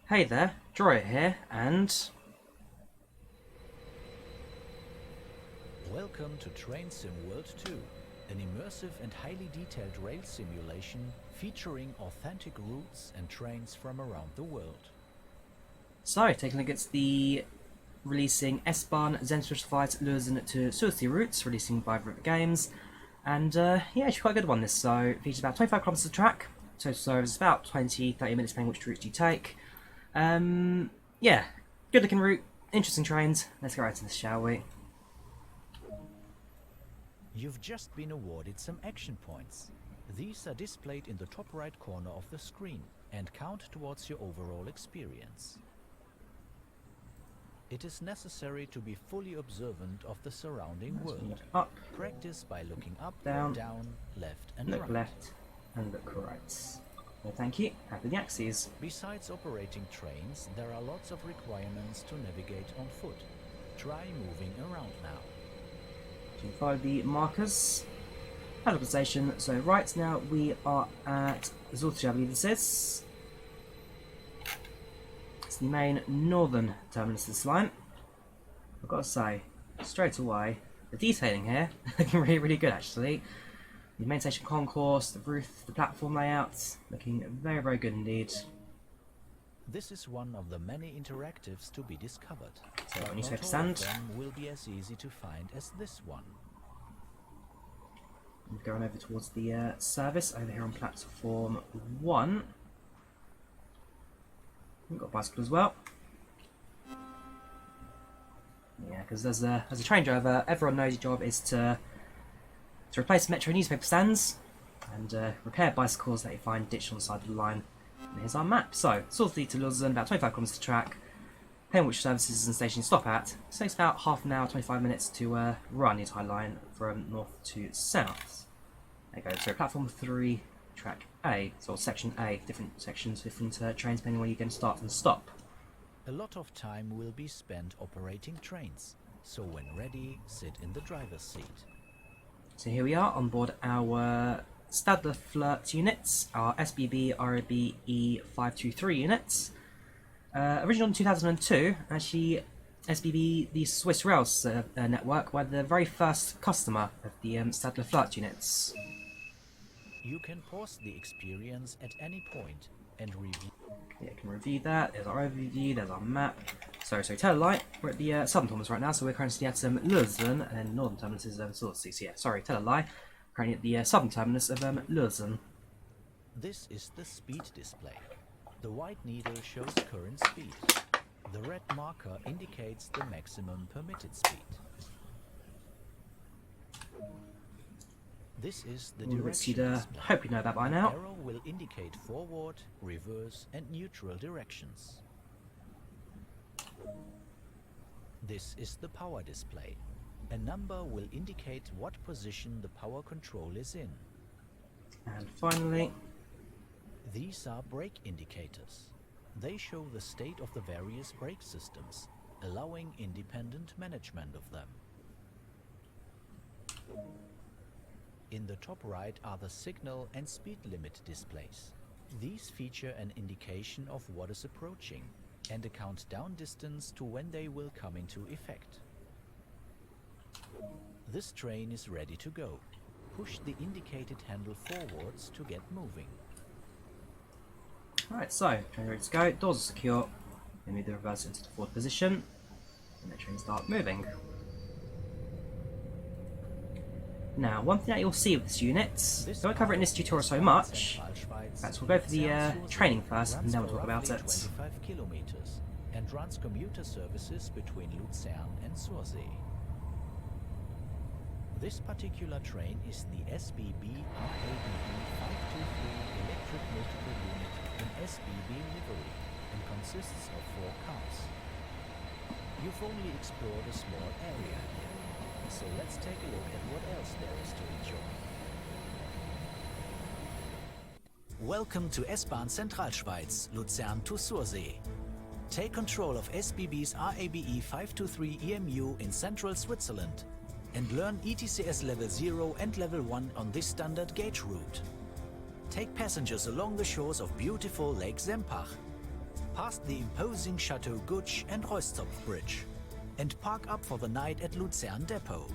Hey there, Drawyah here, and Welcome to Train Sim World 2, an immersive and highly detailed rail simulation featuring authentic routes and trains from around the world. so taking a look at the releasing S-Bahn Zentralschweiz Luzern to Sursee routes, releasing by Rivet Games, and yeah, it's quite a good one this. So it features about 25 kilometers of track, total service about 20-30 minutes depending which routes you take. Yeah, good looking route, interesting trains. Let's get right into this, shall we? You've just been awarded some action points. These are displayed in the top right corner of the screen and count towards your overall experience. It is necessary to be fully observant of the surrounding world. Up, Practice by looking up, down, left and look right. left, and look right. Well, thank you. Happy the axes. Besides operating trains, there are lots of requirements to navigate on foot. Try moving around now. So you follow the markers. Palit station. So right now we are at Sursee, I believe this is. It's the main northern terminus of this line. I've got to say, straight away, the detailing here looking really good actually. The main station concourse, the roof, the platform layout, looking very good indeed. This is one of the many interactives to be discovered. So but when you not take a all stand, of them will be as easy to find as this one. I'm going over towards the service over here on platform 1. We've got a bicycle as well. Yeah, because as a train driver, everyone knows your job is to replace metro newspaper stands and repair bicycles that you find ditched on the side of the line. And here's our map. So, Sursee to Luzern, about 25 kilometers to track. Depending on which services and stations you stop at, it takes about half an hour, 25 minutes to run the entire line from north to south. There you go. So, platform 3, track A, so section A, different sections, different trains depending on where you're going to start and stop. A lot of time will be spent operating trains, so when ready, sit in the driver's seat. So here we are on board our Stadler FLIRT units, our SBB RABe 523 units. Original in 2002, actually SBB, the Swiss Rails network, were the very first customer of the Stadler FLIRT units. You can pause the experience at any point and review. Yeah, you can review that. There's our overview, there's our map. So tell a lie, we're at the southern terminus right now, so we're currently at Lurzen, and then northern terminus is Sursee. So yeah, sorry, tell a lie. Currently at the southern terminus of Lurzen. This is the speed display. The white needle shows current speed. The red marker indicates the maximum permitted speed. This is the direction display. Hope you know that by now. The arrow will indicate forward, reverse and neutral directions. This is the power display. A number will indicate what position the power control is in. And finally, these are brake indicators. They show the state of the various brake systems, allowing independent management of them. In the top right are the signal and speed limit displays. These feature an indication of what is approaching and a countdown distance to when they will come into effect. This train is ready to go. Push the indicated handle forwards to get moving. Alright, so train ready to go, doors are secure, then move the reverse into the forward position, and the train start moving. Now, one thing that you'll see with this unit, I won't cover it in this tutorial so much, so we'll go for the training first, and then we'll talk about it. 25 kilometers and runs commuter services between Luzern and Sursee. This particular train is the SBB RABe 523 electric multiple unit in SBB livery and consists of 4 cars. You've only explored a small area here, so let's take a look at what else there is to enjoy. Welcome to S-Bahn Zentralschweiz, Luzern to Sursee. Take control of SBB's RABe 523 EMU in Central Switzerland and learn ECTS Level 0 and Level 1 on this standard gauge route. Take passengers along the shores of beautiful Lake Sempach. past the imposing Chateau Gutsch and Rostock Bridge, and park up for the night at Luzern Depot.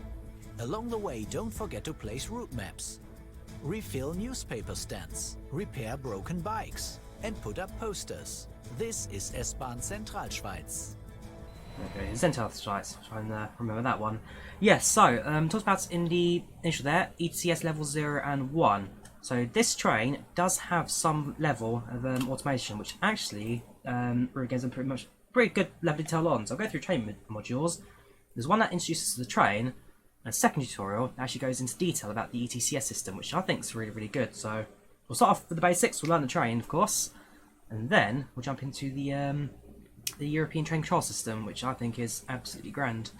Along the way, don't forget to place route maps, refill newspaper stands, repair broken bikes, and put up posters. This is S-Bahn Zentralschweiz. Okay, Zentralschweiz. Try and remember that one. Yes, so talked about in the initial there, ECTS Level 0 and 1. So this train does have some level of automation, which actually Rivet Games have pretty good level of detail on. So I'll go through train modules. There's one that introduces the train, and a second tutorial that actually goes into detail about the ECTS system, which I think is really, really good. So we'll start off with the basics. We'll learn the train, of course, and then we'll jump into the European train control system, which I think is absolutely grand.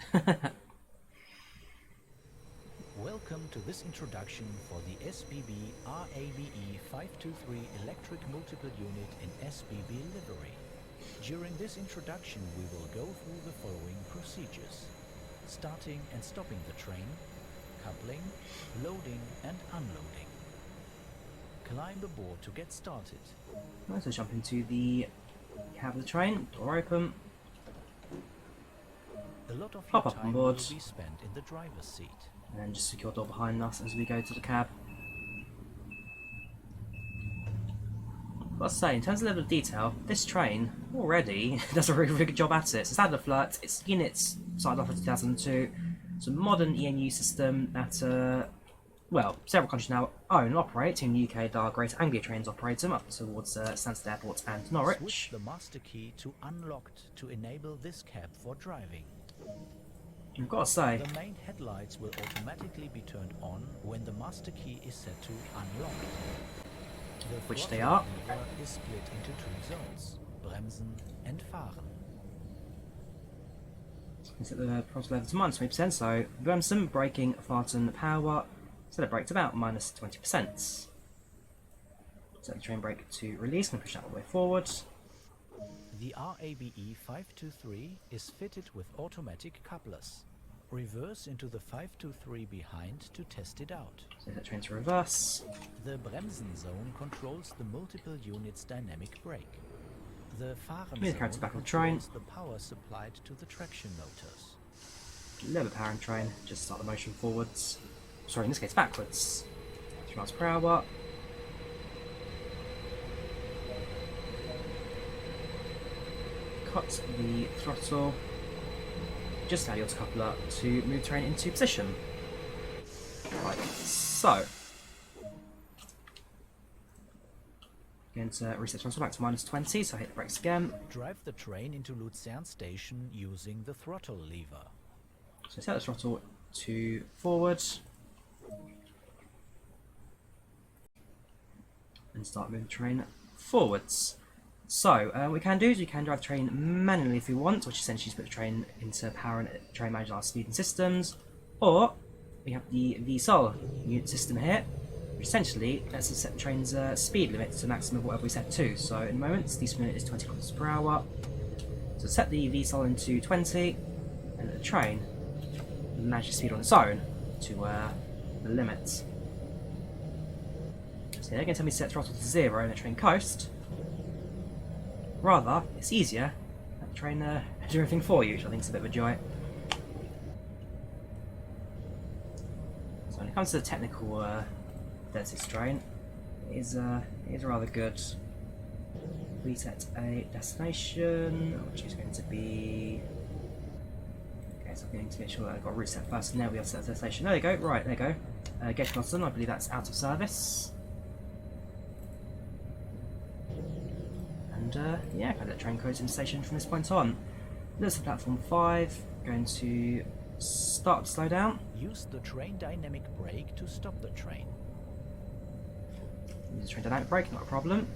Welcome to this introduction for the SBB RABe 523 Electric Multiple Unit in SBB livery. During this introduction we will go through the following procedures: starting and stopping the train, coupling, loading and unloading. Climb aboard to get started. So jump into the cab of the train, door open. A lot of your Hop up time on will board. be spent in the driver's seat. And then just secure door behind us as we go to the cab. Got to say, in terms of level of detail, this train already does a really, really good job at it. So Stadler FLIRT, its units started off in 2002. It's a modern ENU system that, well, several countries now own and operate. In the UK, there are Greater Anglia trains operate them up towards Stansted Airport and Norwich. Switch the master key to unlocked to enable this cab for driving. I've got to say, The main headlights will automatically be turned on when the master key is set to unlocked. The Which they throttle are. lever is split into two zones, Bremsen and Fahren. let's set the throttle level to -20%, so Bremsen, braking, Fahrten, power, set the brake to about -20%. Set the train brake to release and push that all the way forward. The RABe 523 is fitted with automatic couplers. Reverse into the 523 behind to test it out. Set that train to reverse. The Bremsen zone controls the multiple units' dynamic brake. The Fahren Move the character zone back on the train. controls the power supplied to the traction motors. A little bit of power in the train, just start the motion forwards. Sorry, in this case backwards. 3 miles per hour. Cut the throttle. Just allow your coupler to move the train into position. Right, so. Going to reset throttle back to -20, so hit the brakes again. Drive the train into Luzern station using the throttle lever. So set the throttle to forward. And start moving the train forwards. So, what we can do is we can drive the train manually if we want, which essentially is put the train into power and train manage our speed and systems. Or, we have the VSOL unit system here, which essentially lets us set the train's speed limit to maximum of whatever we set to. So, in the moment, the speed limit is 20 kilometers per hour. So, set the VSOL into 20, and the train will manage the speed on its own to the limit. So, they're going to tell me to set throttle to 0 and the train coast. Rather, it's easier. Let the train do everything for you, which I think is a bit of a joy. So when it comes to the technical this train, it is rather good. We set a destination, which is going to be. Okay, so I'm going to make sure that I've got a route set first, and now we have set the destination. There you go. Right, there you go. Get Lurzen, I believe that's out of service. And yeah, that train goes into station from this point on. Lurzen platform 5, going to start to slow down. Use the train dynamic brake to stop the train. Use the train dynamic brake, not a problem.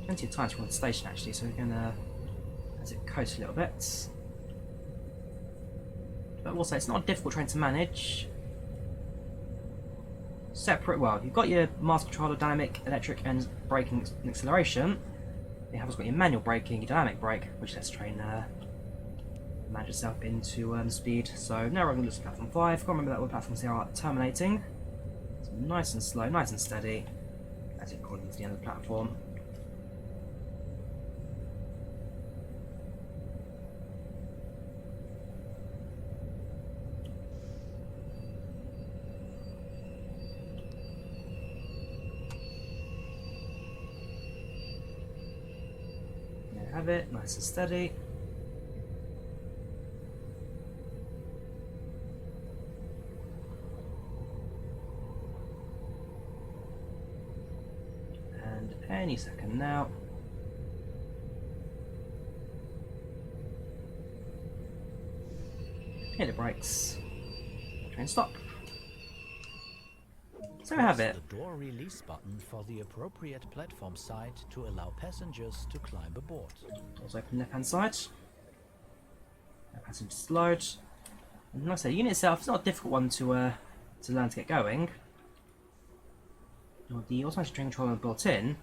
Plenty of time to run the station actually, so we're going to let it coast a little bit. But also, it's not a difficult train to manage. Separate, well, you've got your master controller, dynamic, electric, and braking and acceleration. You have also got your manual braking, your dynamic brake, which lets the train manage itself into speed. So now we're going to look at platform 5. Got to remember that all platforms here are terminating. So nice and slow, nice and steady. as it comes to the end of the platform. There you have it, nice and steady. Any second now. Hit the brakes. Train stop. So we have it. The door release button for the appropriate platform side to allow passengers to climb aboard. Doors open left hand side. Passengers load. And like I said, the unit itself is not a difficult one to learn to get going. The automatic train controller built in.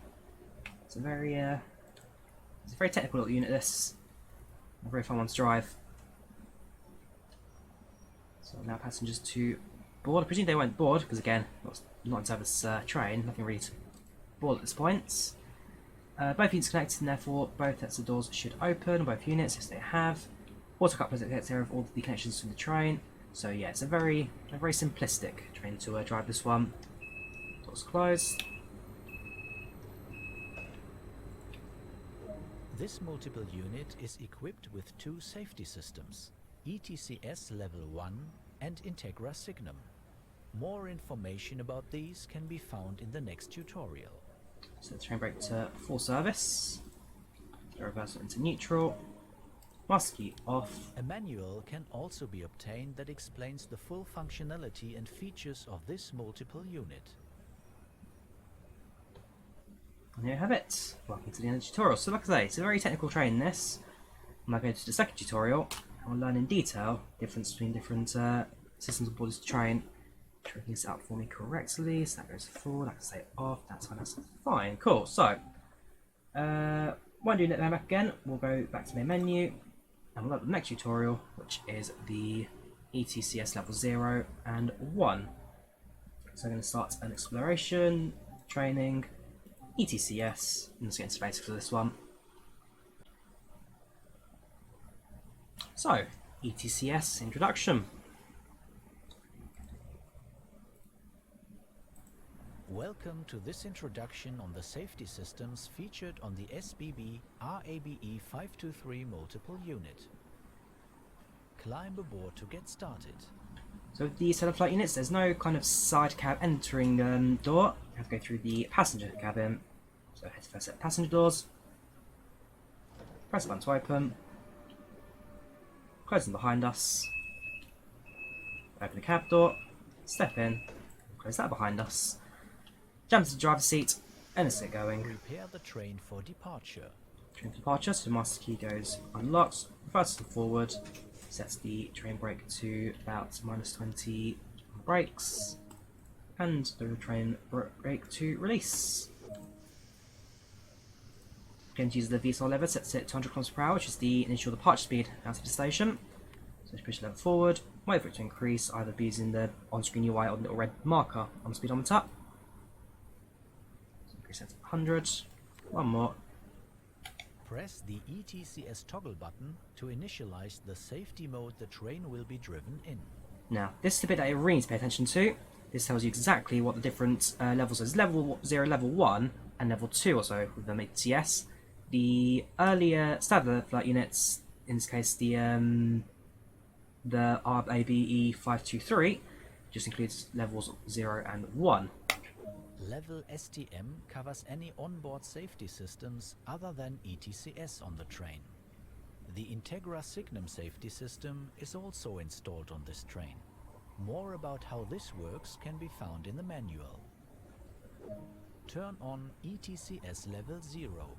It's a very technical little unit. This a very fun one to drive. So now passengers to board. I presume they won't board because again, not inside this train. Nothing really to board at this point. Both units connected, and therefore both sets of doors should open on both units. Yes, they have. Auto couplers takes care of all the connections to the train. So yeah, it's a very simplistic train to drive. This one. Doors closed. This multiple unit is equipped with two safety systems, ECTS Level 1 and Integra Signum. More information about these can be found in the next tutorial. So the train brake to full service, the reversal into neutral, master key off. A manual can also be obtained that explains the full functionality and features of this multiple unit. And there you have it. Welcome to the end of the tutorial. So like I say, it's a very technical train this. I'm going to go to the second tutorial and we'll learn in detail the difference between different systems on board this train. Tracking this out for me correctly. So that goes forward, that can stay off, that's fine, that's fine. Cool, so won't do that back again. We'll go back to the main menu and we'll look at the next tutorial, which is the ECTS Level 0 and 1. So I'm going to start an exploration, training, ECTS, and let's get into basics for this one. So, ECTS introduction. Welcome to this introduction on the safety systems featured on the SBB RABe 523 multiple unit. Climb aboard to get started. So with the Stadler FLIRT units, there's no kind of side cab entering door. You have to go through the passenger cabin. So head to first set passenger doors. Press the button to open. Close them behind us. Open the cab door. Step in. Close that behind us. Jump to the driver's seat and let's get going. Prepare the train for departure. Train for departure, so the master key goes unlocked, reverses to forward, sets the train brake to about -20 on brakes, and the train brake to release. Going to use the VSOL lever, sets it to 200 km/h, which is the initial departure speed out of the station. So just push the lever forward, wait for it to increase, either using the on-screen UI or the little red marker on the speedometer. Set to 100. One more. Press the ECTS toggle button to initialize the safety mode the train will be driven in. Now, this is the bit that you really need to pay attention to. This tells you exactly what the different levels is. Level 0, Level 1, and Level 2 also with the ECTS. The earlier Stadler FLIRT units, in this case the RABe 523, just includes levels 0 and 1. Level STM covers any onboard safety systems other than ECTS on the train. The Integra Signum safety system is also installed on this train. More about how this works can be found in the manual. Turn on ECTS Level 0.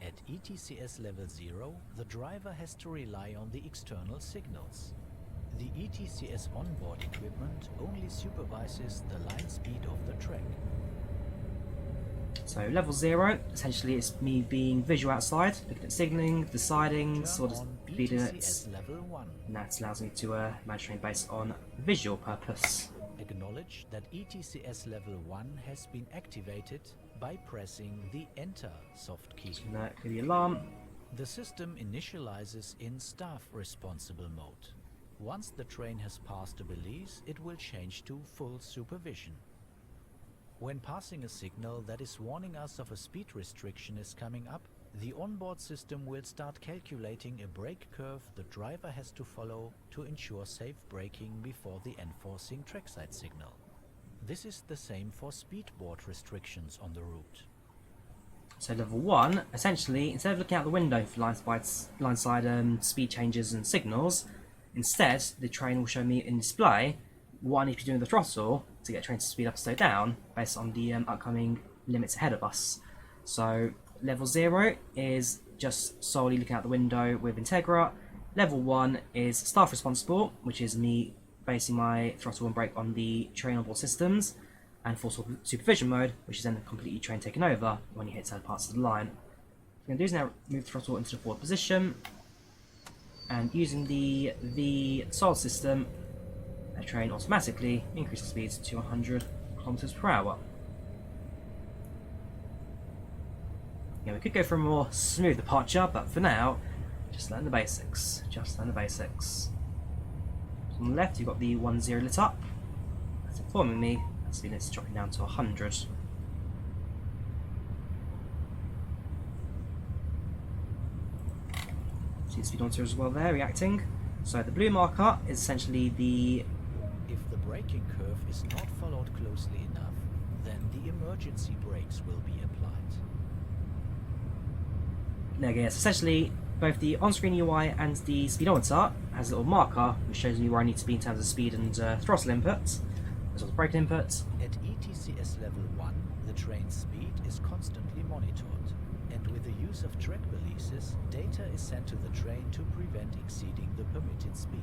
At ECTS Level 0, the driver has to rely on the external signals. The ECTS onboard equipment only supervises the line speed of the track. So level 0, essentially it's me being visual outside, looking at signalling, deciding sort of speed limits, Level 1. and that allows me to manage train based on visual purpose. Acknowledge that ECTS Level 1 has been activated by pressing the Enter soft key. Clear the alarm. The system initializes in staff responsible mode. Once the train has passed a Belize, it will change to full supervision. When passing a signal that is warning us of a speed restriction is coming up, the onboard system will start calculating a brake curve the driver has to follow to ensure safe braking before the enforcing trackside signal. This is the same for speedboard restrictions on the route. So level 1, essentially, instead of looking out the window for line-side speed changes and signals, instead the train will show me in display what I need to be doing with the throttle to get the train to speed up or slow down based on the upcoming limits ahead of us. So level 0 is just solely looking out the window with Integra. Level 1 is staff responsible, which is me basing my throttle and brake on the train onboard systems, and full supervision mode, which is then completely train taken over when you hit certain parts of the line. What I'm going to do is now move the throttle into the forward position, and using the V solid system, the train automatically increases speeds to 100 km per hour. Yeah, we could go for a more smooth departure, but for now, just learn the basics. Just learn the basics. On the left, you've got the 10 lit up. That's informing me that speed limits dropping down to 100. See the speedometer as well there, reacting. So the blue marker is essentially the... If the braking curve is not followed closely enough, then the emergency brakes will be applied. Yes, essentially both the on-screen UI and the speedometer has a little marker which shows me where I need to be in terms of speed and throttle input, as well as braking input. At ECTS Level 1, the train's speed is constantly monitored, and with the use of track balises, data is sent to the train to prevent exceeding the permitted speed.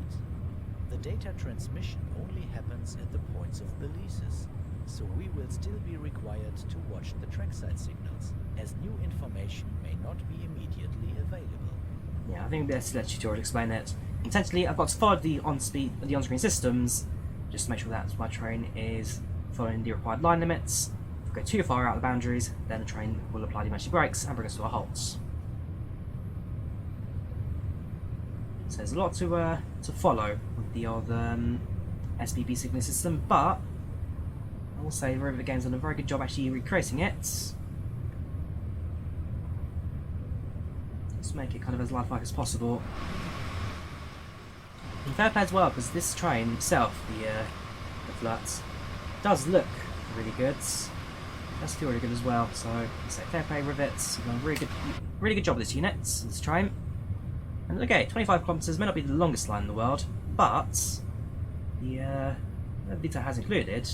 The data transmission only happens at the points of balises, so we will still be required to watch the trackside signals, as new information may not be immediately available. Yeah, I think this tutorial will explain it. Essentially, I've got to follow the on-screen systems, just to make sure that my train is following the required line limits. If we go too far out of the boundaries, then the train will apply the emergency brakes and bring us to a halt. So there's a lot to follow with the old SBB signalling system, but I will say Rivet Games done a very good job actually recreating it. Just make it kind of as lifelike as possible. And fair play as well, because this train itself, the FLIRT, does look really good. Does feel really good as well. So I say fair play Rivets. You've done a really good job with this unit, this train. And okay, 25 kilometers may not be the longest line in the world, but the detail has included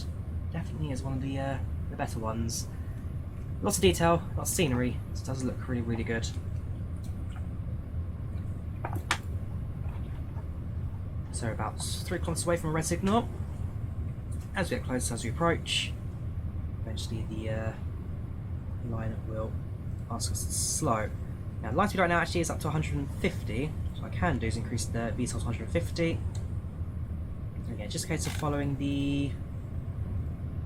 definitely is one of the better ones. Lots of detail, lots of scenery. It does look really good. So about 3 kilometers away from a red signal. As we get closer, as we approach, eventually the line will ask us to slow. Now the line speed right now actually is up to 150, so what I can do is increase the VSOL to 150. And again, just a case of following the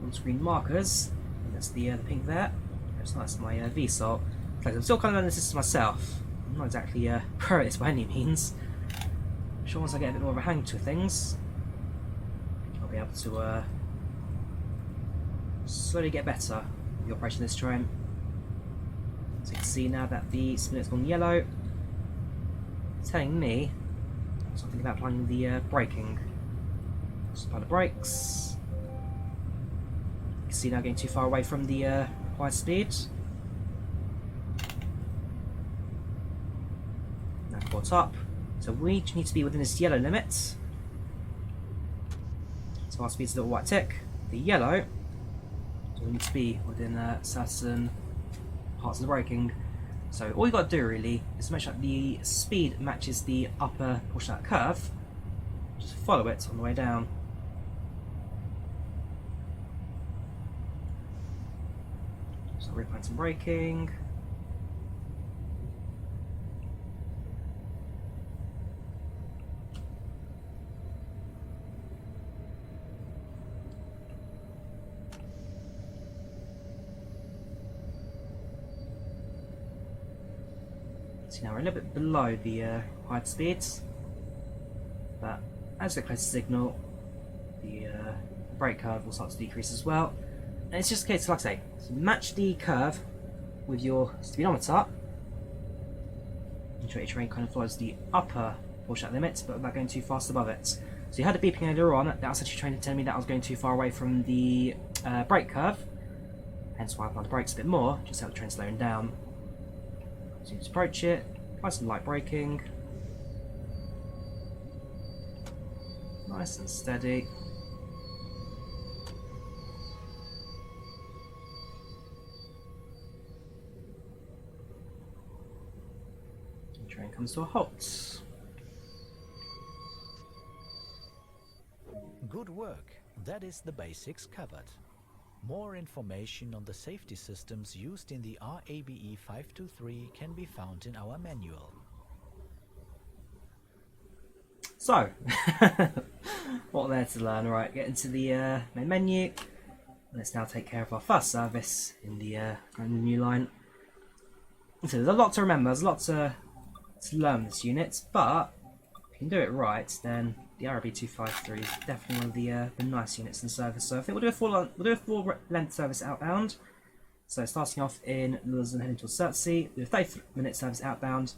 on-screen markers, and that's the pink there. That's my VSOL. So I'm still kind of learning the system myself. I'm not exactly a pro at this by any means. I'm sure once I get a bit more of a hang to things, I'll be able to slowly get better with the operation of this train. So you can see now that the spinner's gone yellow, it's telling me something about applying the braking. Just apply the brakes. You can see now getting too far away from the required speed. Now caught up. So we need to be within this yellow limit. So our speed's a little white tick. The yellow, so we need to be within certain parts of the braking. So all you've got to do really is to make sure that the speed matches the upper portion of that curve. Just follow it on the way down. So reapplying some braking. So now we're a little bit below the high speeds, but as we get close to signal, the brake curve will start to decrease as well. And it's just a case, like I say, so match the curve with your speedometer. Ensure your train kind of follows the upper portion at limits, but without going too fast above it. So you had a beeping earlier on. That was actually trying to tell me that I was going too far away from the brake curve. Hence why I applied the brakes a bit more, just to help the train slowing down. So you just approach it, apply some light braking. Nice and steady. The train comes to a halt. Good work. That is the basics covered. More information on the safety systems used in the RABE 523 can be found in our manual. So, what there to learn? Right, get into the main menu. Let's now take care of our first service in the new line. So there's a lot to remember, there's a lot to learn this unit, but if you can do it right, then the RABE 253 is definitely one of the nice units in service. So I think we'll do a full length service outbound. So starting off in Luzern heading towards Sursee, we have 30-minute service outbound,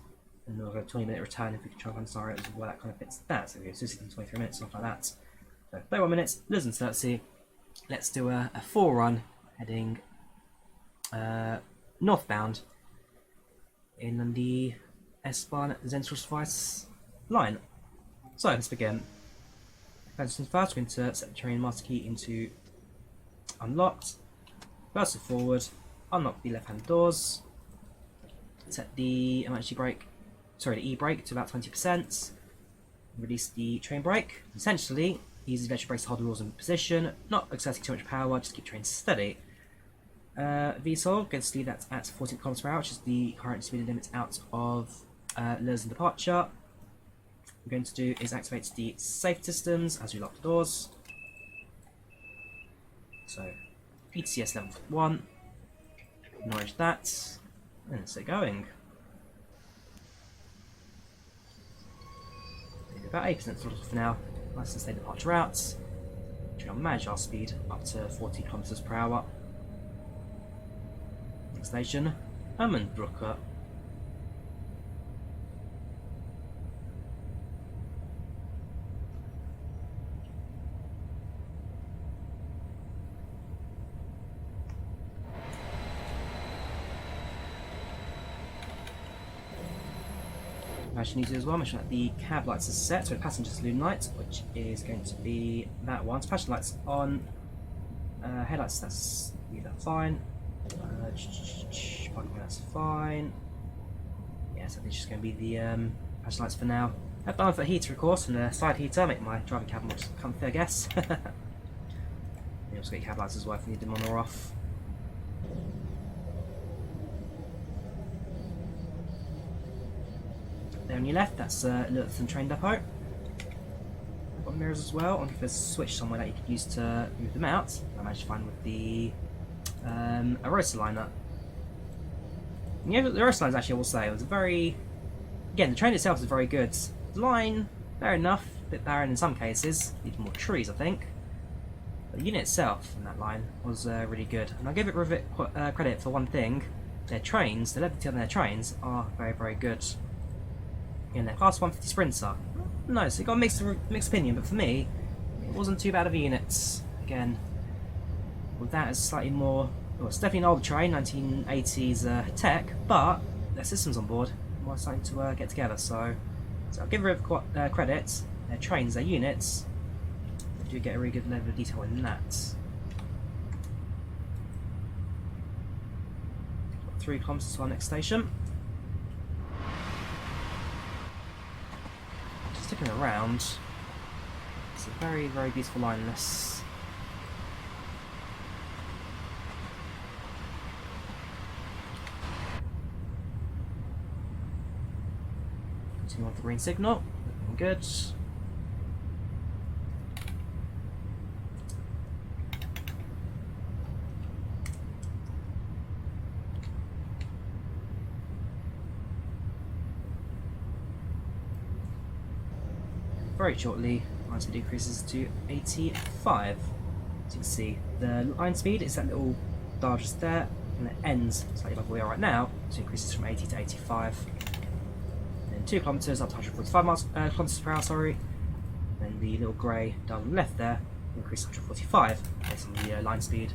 and then we'll have a 20-minute return if we can try and find some areas where that kind of fits that. So we go 23 minutes, stuff like that. So 31 minutes, Luzern Sursee. Let's do a full run heading northbound in the S-Bahn Zentralschweiz line. So let's begin. First things first, we're going to set the train master key into unlocked, reverse it forward, unlock the left-hand doors, set the emergency brake, sorry, the e-brake to about 20%, release the train brake. Essentially, use the electric brakes to hold the wheels in position, not exerting too much power, just keep the train steady. VSOL, going to leave that at 14 km per hour, which is the current speed limit out of Lurzen departure. What we're going to do is activate the safety systems as we lock the doors. So, ECTS Level 1, acknowledge that, and let's get going. Maybe about 8% throttle for now. Nice and stay departure routes. Try and manage our speed up to 40 km per hour. Next station, Hermannbrücke. I should need to as well mention that the cab lights are set, so passenger saloon light, which is going to be that one. So passenger lights on, headlights, that's fine. Parking that's fine. Yeah, so it's just going to be the passenger lights for now. I've done for a heater, of course, and a side heater, make my driving cabin more comfy, I guess. You also get cab lights as well if you need them on or off. There on your left, that's Lurzen train depot. I've got mirrors as well. I wonder if there's a switch somewhere that you could use to move them out. I managed to find with the Arosa liner. Yeah, the Arosa line actually, I will say, it was a very... Again, the train itself is very good. The line, fair enough, a bit barren in some cases. Need more trees, I think. But the unit itself in that line was really good. And I'll give it Rivet credit for one thing. Their trains, the levity on their trains are very, very good. In their Class 150 Sprinter. No, so it got a mixed opinion, but for me, it wasn't too bad of a unit. Again, with that as slightly more, well, it's definitely an older train, 1980s tech, but their systems on board are starting to get together. So I'll give Riv credit. Their trains, their units, they do get a really good level of detail in that. Got 3 kilometers to our next station. Sticking around, it's a very, very beautiful line. This continue on the green signal, looking good. very shortly, line speed increases to 85. As you can see, the line speed is that little dial just there, and it ends slightly above where we are right now, so it increases from 80 to 85. Then 2 kilometers up to 145 kilometers per hour, sorry. Then the little grey dial on the left there increases to 145 based on the line speed.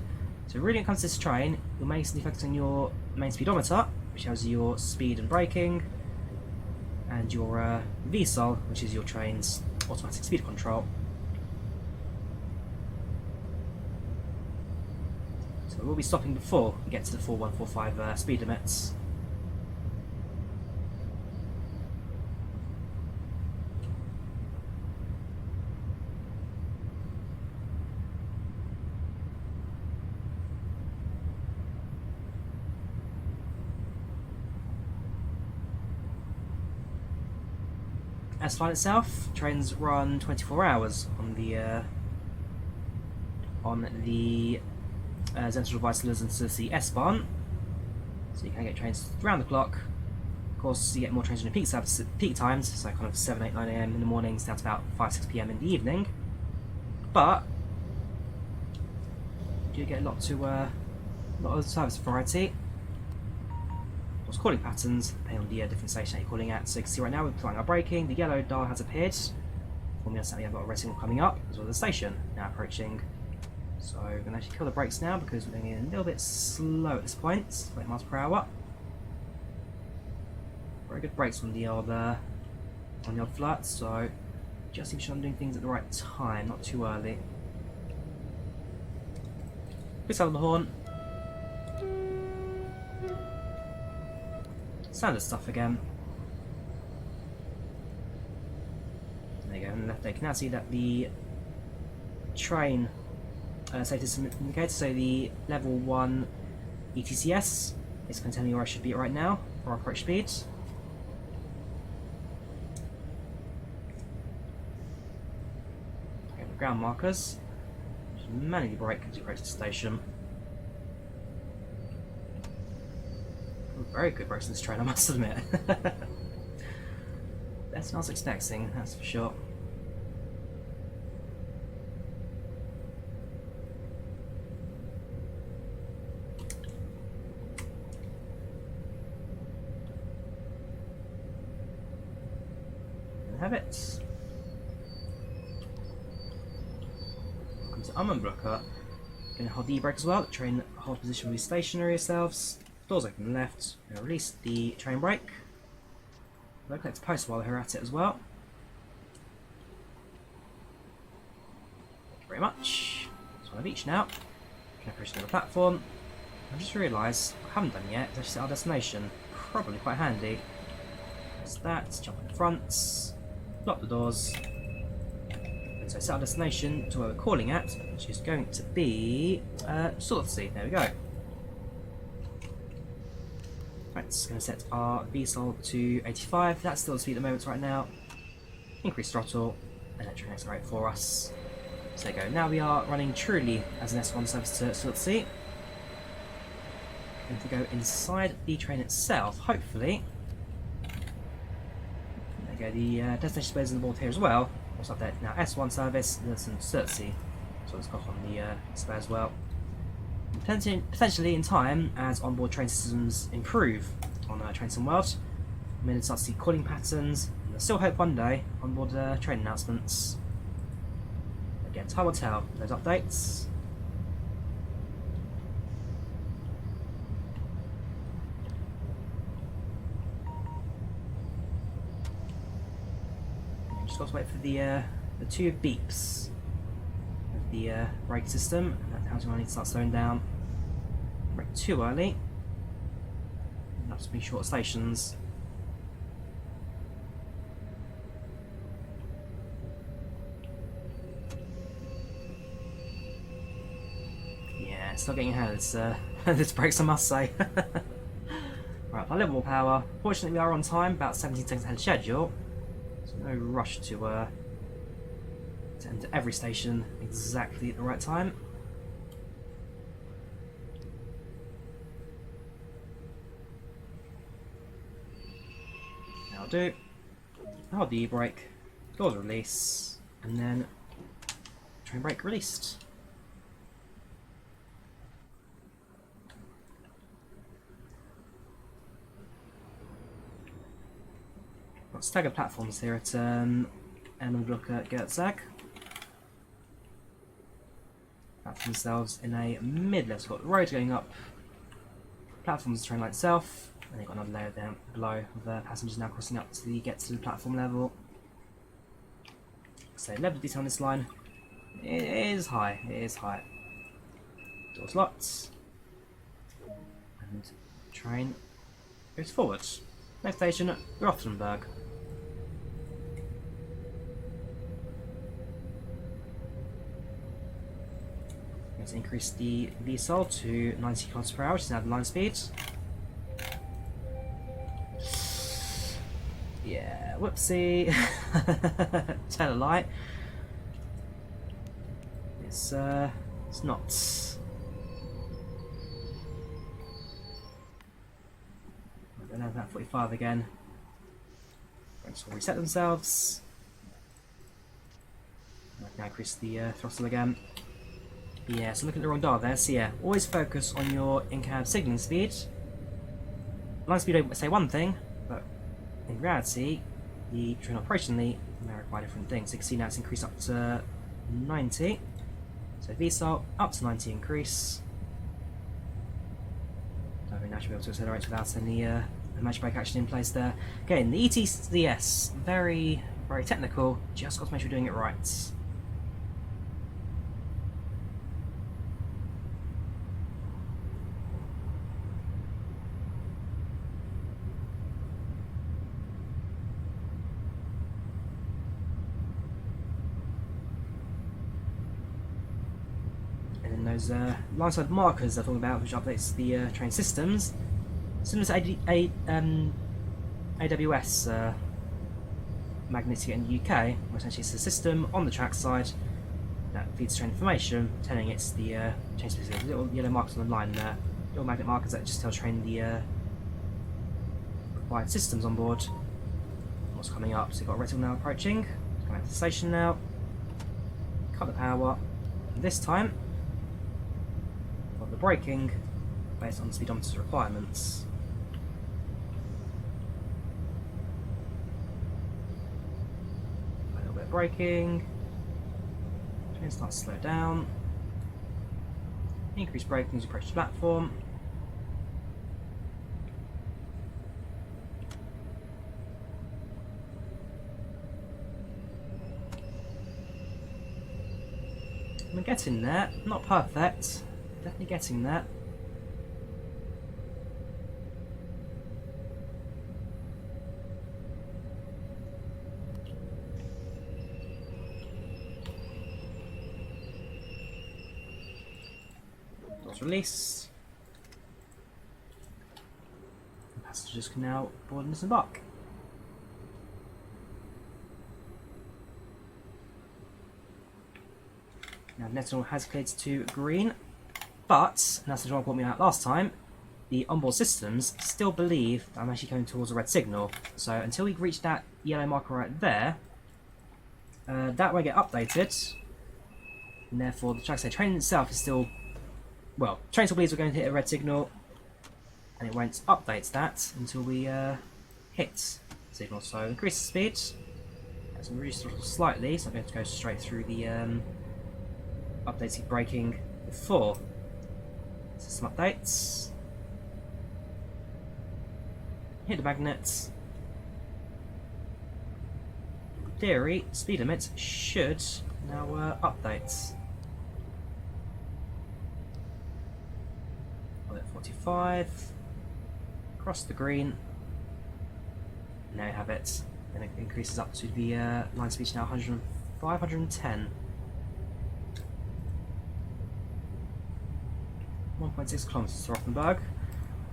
So really when it comes to this train, you'll mainly focus on your main speedometer, which tells you your speed and braking, and your VSOL, which is your train's automatic speed control. So we'll be stopping before we get to the 4145 speed limits. S-Bahn itself, trains run 24 hours on the Central Switzerland Luzern Sursee S-Bahn, so you can get trains around the clock. Of course, you get more trains in the peak times, so kind of 7, 8, 9 a.m. in the mornings down to about 5, 6 p.m. in the evening. But you do get a lot of service variety. Of course, calling patterns depending on the different station that you're calling at. So you can see right now we're applying our braking. The yellow dial has appeared. For me, we have got a red signal coming up, as well as the station now approaching. So we're going to actually kill the brakes now because we're going a little bit slow at this point, 30 miles per hour. Very good brakes on the old FLIRT, so just make sure I'm doing things at the right time, not too early. Quick sound of the horn. Standard stuff again. There you go, on the left there you can now see that the train safety system indicator, so the level 1 ECTS is going to tell me where I should be at right now for our approach speed. Okay, the ground markers. Just manually brake as you approach the station. Very good brakes in this train, I must admit. That smells expecting, that's for sure. There we have it. Welcome to Unblocker. Going to hold the e-brake as well. The train hold position will be stationary yourselves. Doors open on the left. We'll release the train brake. We'll collect a post while we're at it as well. Thank you very much. That's one of each now. Can I push to the platform? I just realised what I haven't done yet is actually set our destination. Probably quite handy. There's that. Jump in the front. Lock the doors. And so set our destination to where we're calling at, which is going to be Sursee. There we go. Right, it's going to set our VSOL to 85. That's still the speed at the moment right now. Increase throttle, and that train accelerate for us. So there you go. Now we are running truly as an S1 service to Sursee. And if we go inside the train itself, hopefully. There you go. The destination displays on the board here as well. Also up there now S1 service, Luzern Sursee. So it's got on the display as well. Potentially in time, as onboard train systems improve on Train Sim World, we may start to see calling patterns, and I still hope one day onboard train announcements. Again, time will tell those updates. Just got to wait for the 2 beeps of the brake system, and that tells me I need to start slowing down. Brake too early. That's be short stations. Yeah, it's not getting ahead of this, this brakes, I must say. Right, a little more power. Fortunately, we are on time, about 17 seconds ahead of schedule. So no rush to enter every station exactly at the right time. That'll do. Hold the e-brake. Doors release, and then train brake released. Got staggered platforms here at and we look at Gerzag. Platform themselves in a mid-level. So we've got the road going up, platforms the train line itself, and they've got another layer down below with passengers now crossing up to get to the platform level. So level of detail on this line, it is high, it is high. Doors locked, and train goes forward. Next station, Rothenburg. Let's increase the VSOL to 90 km/h, which is now the line speed. Yeah, whoopsie. Tell a lie. It's not. I don't know that 45 again. Brakes will reset themselves. I can increase the throttle again. Yeah, so looking at the wrong dial there. So yeah, always focus on your in-cab signalling speed. Line speed will say one thing, but in reality, the train operationally may require different things. So you can see now it's increased up to 90. So VSOL up to 90 increase. I think now should be able to accelerate without any match brake action in place there. Again, the ECTS, very, very technical. Just got to make sure we're doing it right. Those line-side markers they're talking about, which updates the train systems, similar to AWS Magnetic in the UK, where essentially it's a system on the track side that feeds train information, telling it's the train specific. Little yellow markers on the line there, little magnet markers that just tell train the required systems on board, what's coming up. So you've got a red signal now approaching, coming out to the station now, cut the power, and this time the braking based on the speedometer's requirements. A little bit of braking, train starts to slow down, increase braking as you approach the platform. I'm getting there, not perfect. Definitely getting that. Doors release. And passengers can now board and disembark. Now the net signal has cleared to green. But, and that's the one that brought me out last time, the onboard systems still believe that I'm actually going towards a red signal. So until we reach that yellow marker right there, that won't get updated. And therefore, the track train itself is still, well, train still believes we're going to hit a red signal, and it won't update that until we hit signal. So increase the speed, let's reduce the throttle slightly, so I'm going to go straight through the updated braking before. System updates. Hit the magnets. In theory, speed limit should now update. We're at 45. Cross the green. Now you have it. And it increases up to the line speed now 105, 110. 1.6 kilometers to Rothenburg.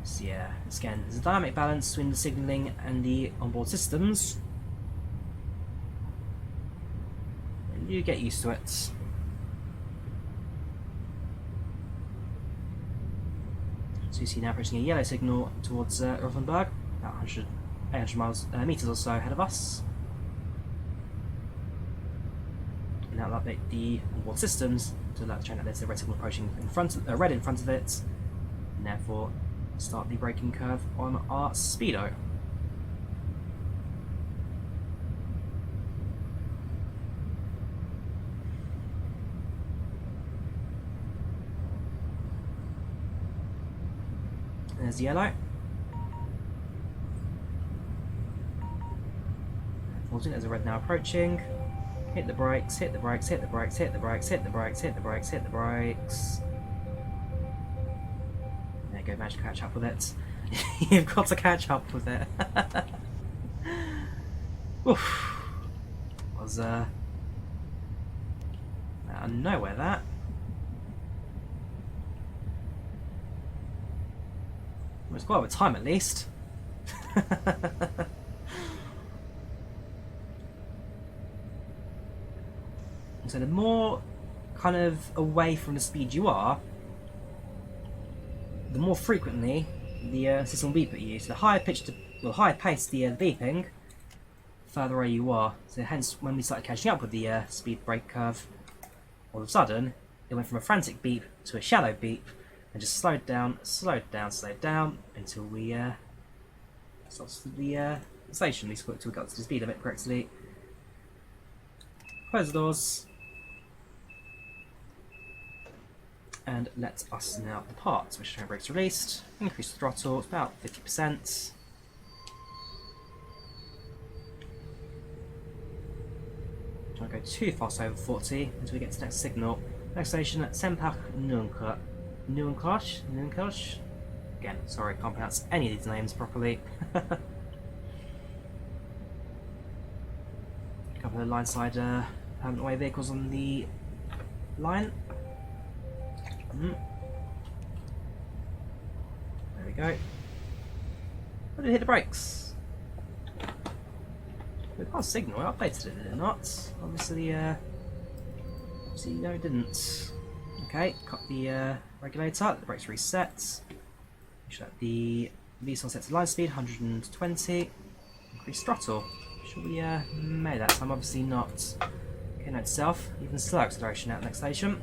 So yeah, again, there's a dynamic balance between the signalling and the onboard systems. And you get used to it. So you see now approaching a yellow signal towards Rothenburg, about 800 meters or so ahead of us. now I'll update the onboard systems to alert the train that there's a red signal approaching in front of, red in front of it, and therefore start the braking curve on our speedo. There's yellow. There's a red now approaching. Hit the brakes, hit the brakes, hit the brakes, hit the brakes, hit the brakes, hit the brakes, hit the brakes. There you go, managed to catch up with it. You've got to catch up with it. Oof. Was out of nowhere that. It was quite over time at least. So the more kind of away from the speed you are, the more frequently the system will beep at you. So the higher pitch, higher pace the beeping, further away you are. So hence, when we started catching up with the speed brake curve, all of a sudden it went from a frantic beep to a shallow beep, and just slowed down, slowed down, slowed down until we stopped the station. At least until we got to the speed limit correctly. Close the doors. And let us now depart. Switch train brakes released. Increase the throttle. It's about 50%. Don't go too fast over 40 until we get to the next signal. Next station at Sempach Nuenkoch. Again, sorry, can't pronounce any of these names properly. A couple of line side permanent way vehicles on the line. There we go. How did it hit the brakes? We got a signal, I updated it, did it not? Obviously, no it didn't. Okay, cut the regulator, the brakes reset. Should let the VSON set to line speed, 120. Increase throttle. Should we make that time? Obviously not. Okay, note itself, even slow acceleration at the next station.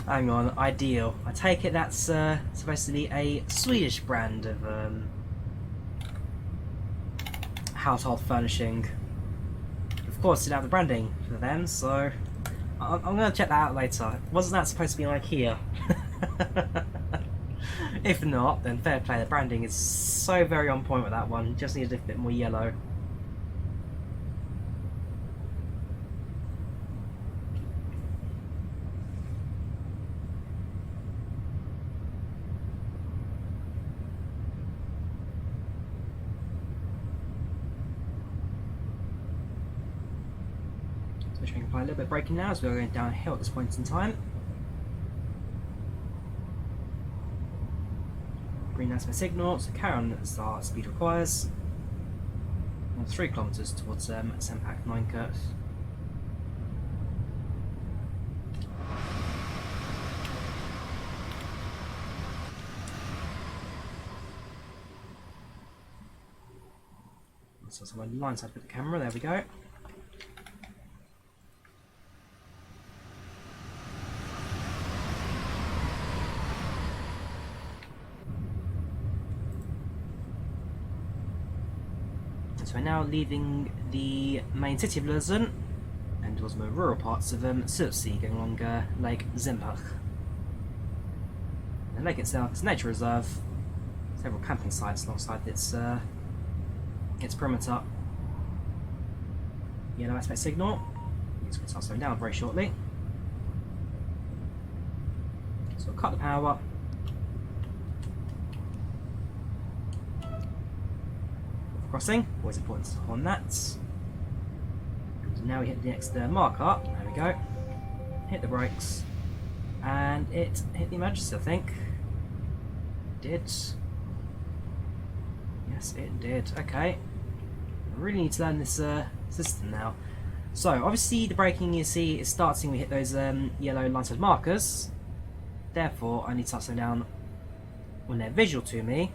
Hang on, Ideal. I take it that's supposed to be a Swedish brand of household furnishing. Of course, didn't have the branding for them, so I'm going to check that out later. Wasn't that supposed to be an IKEA? If not, then fair play. The branding is so very on point with that one. Just needed a bit more yellow. So we're trying to apply a little bit of braking now as we're going downhill at this point in time. Green lights my signal, so carry on as our speed requires. 3 kilometers towards Sempach Nuenkoch. So my line side with the camera, there we go. So we're now leaving the main city of Lurzen and towards the rural parts of Sursee, going along Lake Sempach. The lake itself is a nature reserve, several camping sites alongside its perimeter. Yellow aspect signal. It's going to start slowing down very shortly. So we'll cut the power. crossing. Always important to horn that. And now we hit the next marker. There we go. Hit the brakes. And it hit the emergency, I think. It did. Yes, it did. Okay. I really need to learn this system now. So, obviously the braking you see is starting when we hit those yellow line-side markers. Therefore, I need to start slowing down when they're visual to me,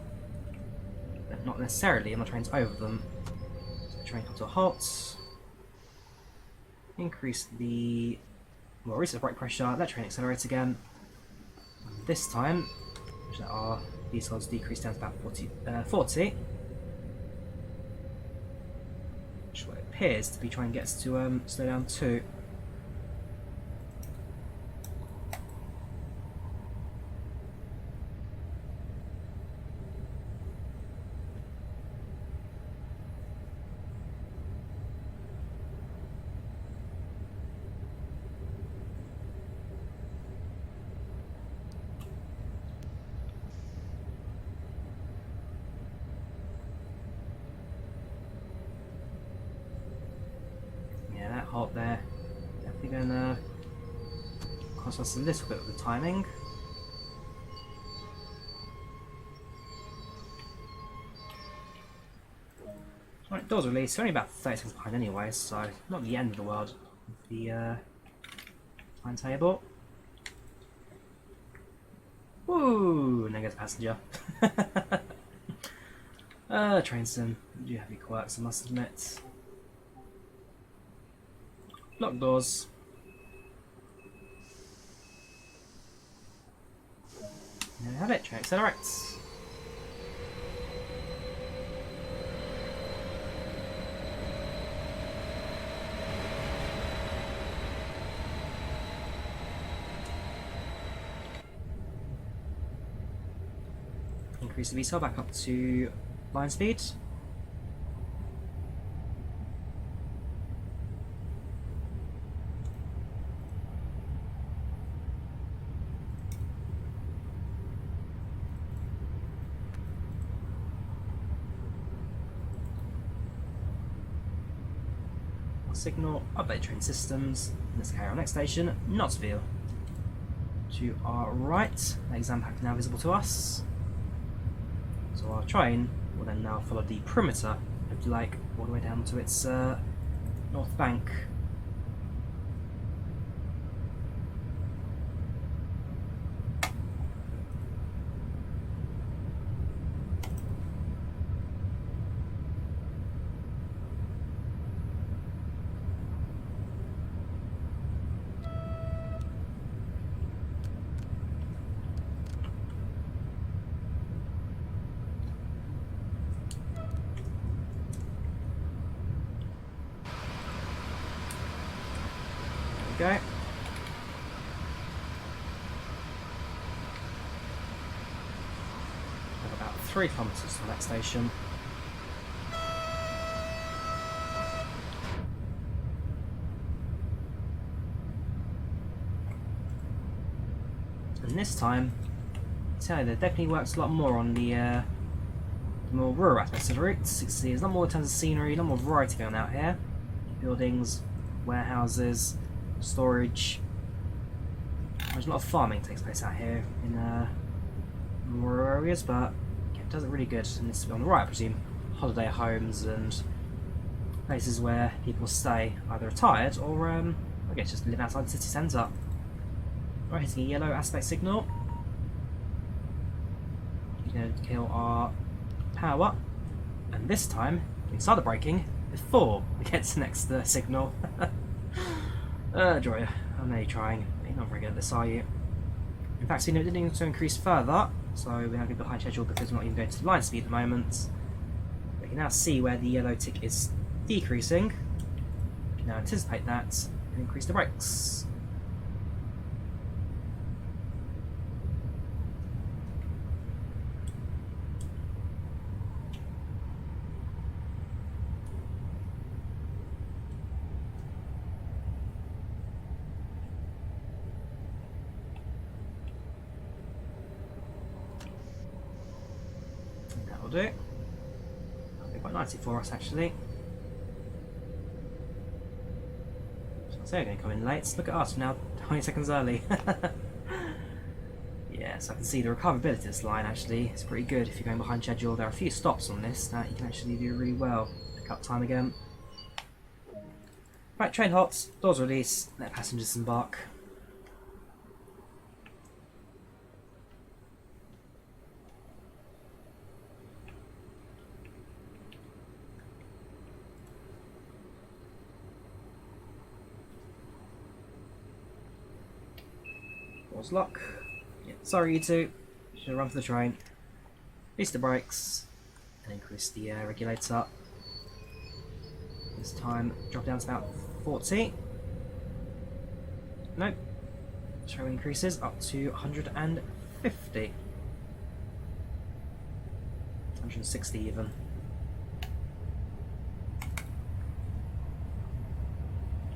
but not necessarily when the train's over them. So the train comes to a halt. Increase the... well, reset the brake pressure, let train accelerate again. And this time, let our V-slots decrease down to about 40. Which is what it appears to be trying to get us to slow down to. Halt there, definitely going to cost us a little bit of the timing. Right, doors released, only about 30 seconds behind anyway, so not the end of the world with the timetable. Woo! And there goes a passenger. Train sim, you do have your quirks, I must admit. Lock doors. There we have it, train accelerates. Increase the VSOL back up to line speed. Signal, update train systems. Let's carry on next station, Knoxville. To our right, the exam pack now visible to us. So our train will then now follow the perimeter of the lake all the way down to its north bank. Go. Have about 3 kilometres to the next station. And this time, I tell you, there definitely works a lot more on the more rural aspects of the route. See, there's a lot more in terms of scenery, a lot more variety going out here. Buildings, warehouses, storage. There's a lot of farming takes place out here in rural areas, but yeah, it does it really good. And this on the right, I presume, holiday homes and places where people stay, either retired or I guess just live outside the city centre. Right, hitting a yellow aspect signal. You're going to kill our power, and this time we start the braking before we get to the next signal. Drawyah, I know you're trying. You're not very good at this, are you? In fact, it didn't need to increase further, so we're now going to be behind schedule because we're not even going to line speed at the moment. We can now see where the yellow tick is decreasing. We can now anticipate that and increase the brakes. quite nicely for us actually. So they're going to come in late. Look at us now, 20 seconds early. Yeah, so I can see the recoverability of this line actually is pretty good if you're going behind schedule. There are a few stops on this that you can actually do really well. Pick up time again. Right, train hot, doors release, let passengers embark. Doors lock. Yeah, sorry you two. Should have run for the train. Release the brakes and increase the regulator. This time drop down to about 40. Nope. Show increases up to 150. 160 even.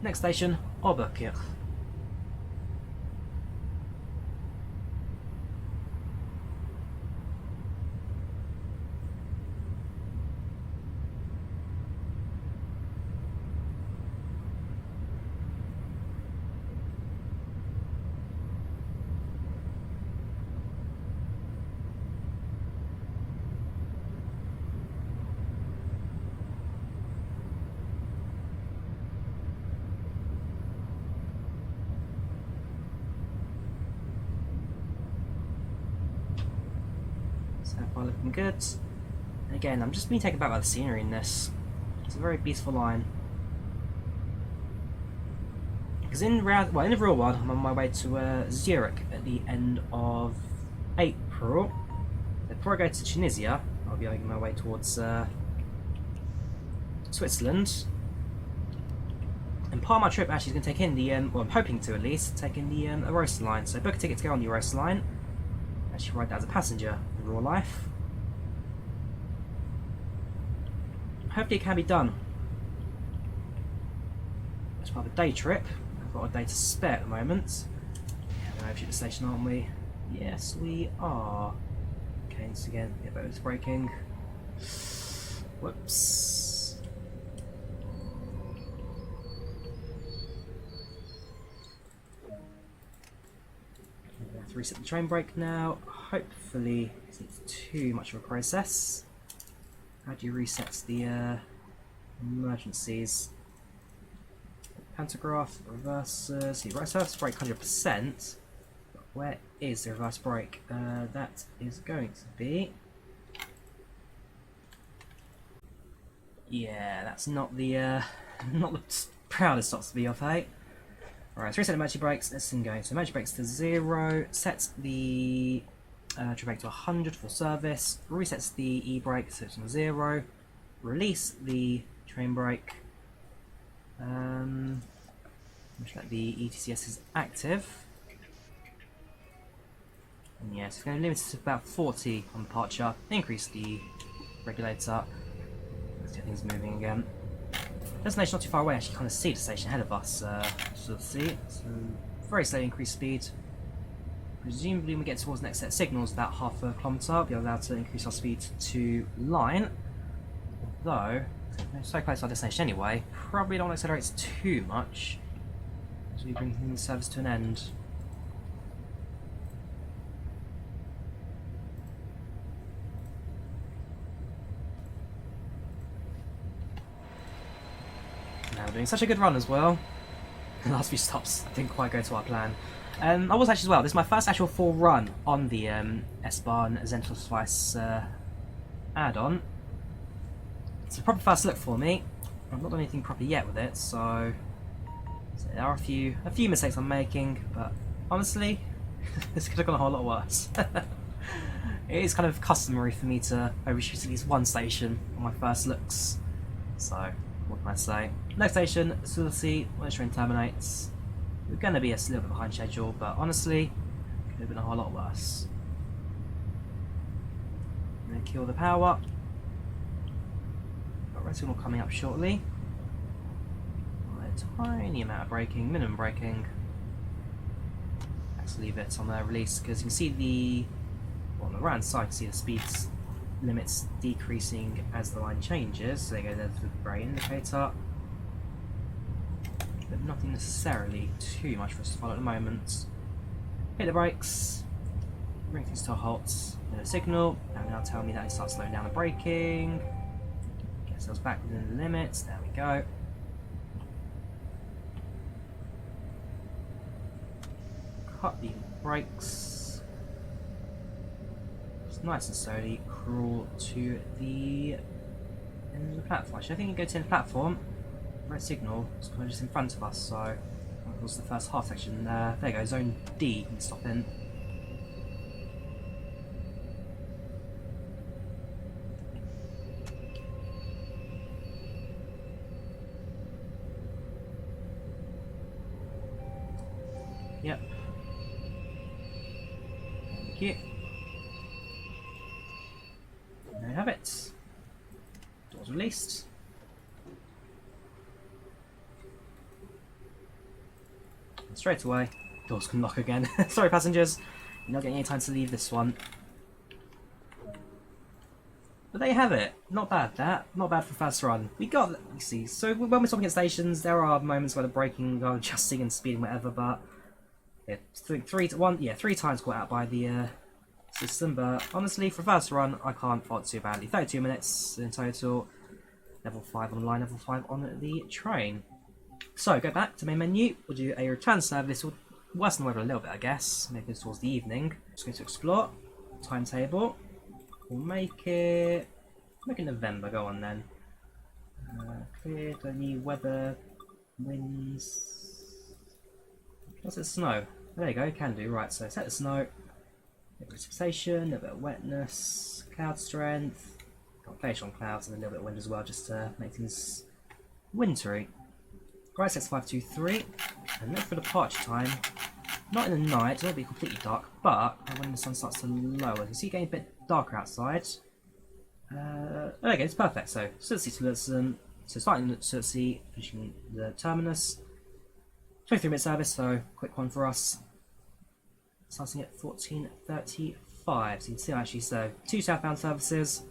Next station, Oberkirch. Looking good. And again, I'm just being taken back by the scenery in this. It's a very beautiful line. Because in the real world, I'm on my way to Zurich at the end of April. Before I go to Tunisia, I'll be making my way towards Switzerland. And part of my trip actually is going to take in the, well, I'm hoping to at least, take in the Arosa line. So book a ticket to go on the Arosa line. Actually ride that as a passenger in real life. Hopefully it can be done. As part of a day trip. I've got a day to spare at the moment. Yeah, we're over at the station, aren't we? Yes, we are. Okay, once again, get better with braking. Whoops. We have to reset the train brake now. Hopefully, it isn't too much of a process. How do you reset the emergencies? Pantograph, reverses. The reverse brake 100%. But where is the reverse brake? That is going to be. Yeah, that's not the not the proudest stops to be off, eh? Alright, let's reset emergency brakes. Let's go. So emergency brakes to 0. Set the trip brake to 100 for service. Resets the e-brake so it's on 0. Release the train brake. Make sure that the ECTS is active. And yes, it's going to limit it to about 40 on departure. Increase the regulator. Let's get things moving again. Destination not too far away. Actually, kind of see the station ahead of us. Sursee. So very slowly increase speed. Presumably, when we get towards the next set of signals, about half a kilometre, we'll be allowed to increase our speed to line. Although, we're so close to our destination anyway, probably don't want to accelerate too much as we bring the service to an end. Now we're doing such a good run as well. The last few stops didn't quite go to our plan. I was actually as well. This is my first actual full run on the S-Bahn Zentralschweiz add-on. It's a proper first look for me. I've not done anything proper yet with it, so there are a few mistakes I'm making, but honestly, this could have gone a whole lot worse. It is kind of customary for me to overshoot at least one station on my first looks. So what can I say? Next station, Sursee, when the train terminates. We're going to be a little bit behind schedule, but honestly, it could have been a whole lot worse. I'm going to kill the power. Got red signal coming up shortly. A tiny amount of braking, minimum braking. Let's leave it on the release because you can see the, well, on the right hand side, you can see the speeds limits decreasing as the line changes. So there you go, there's the grey indicator. But nothing necessarily too much for us to follow at the moment. Hit the brakes, bring things to a halt, and a signal, and now tell me that it starts slowing down the braking. Get ourselves back within the limits, there we go. Cut the brakes. Just nice and slowly crawl to the end of the platform. Actually, I think you go to the end of the platform. Red signal is kind of just in front of us, so that was the first half section. There you go, zone D, you can stop in. Yep. Thank you. There you have it. Doors released. And straight away, doors can lock again. Sorry passengers, you're not getting any time to leave this one. But there you have it. Not bad that. Not bad for fast run. We see. So when we're stopping at stations, there are moments where the braking are adjusting and speeding whatever, but yeah, three times caught out by the system. But honestly, for a fast run, I can't fault too badly. 32 minutes in total. Level 5 on the line, level 5 on the train. So go back to main menu. We'll do a return service. We'll worsen the weather a little bit, I guess. Maybe this towards the evening. Just going to explore. Timetable. We'll make it November. Go on then. Clear. Don't need weather. Winds. What's it? Snow. There you go. Can do. Right. So set the snow. A bit of precipitation. A bit of wetness. Cloud strength. Glacier on clouds and a little bit of wind as well, just to make things wintry. Right, sets 523, and look for departure time. Not in the night, it won't be completely dark, but when the sun starts to lower, you can see it getting a bit darker outside. There we go, it's perfect. So Sursee to Lurzen, so starting at Sursee, finishing the terminus. 23-minute service, so quick one for us. Starting at 14:35, so you can see actually, so 2 southbound services.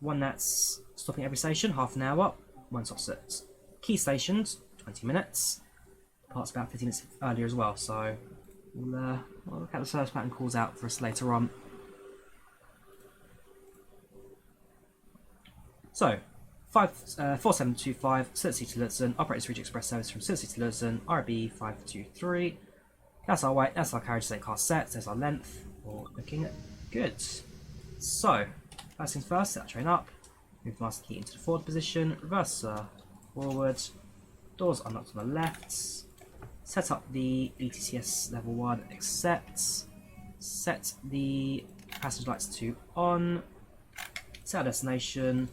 One that's stopping at every station, half an hour. One stops at key stations, 20 minutes. Parts about 15 minutes earlier as well, so we'll look at the service pattern calls out for us later on. So, 4725, Sursee to Luzern, operates Ridge Express service from Sursee to Luzern, RABe 523. That's our weight, that's our carriage, same car set, there's our length, all looking good. So, first things first, set our train up, move the master key into the forward position, reverse forward, doors unlocked on the left, set up the ECTS Level 1, accept, set the passenger lights to on, set our destination,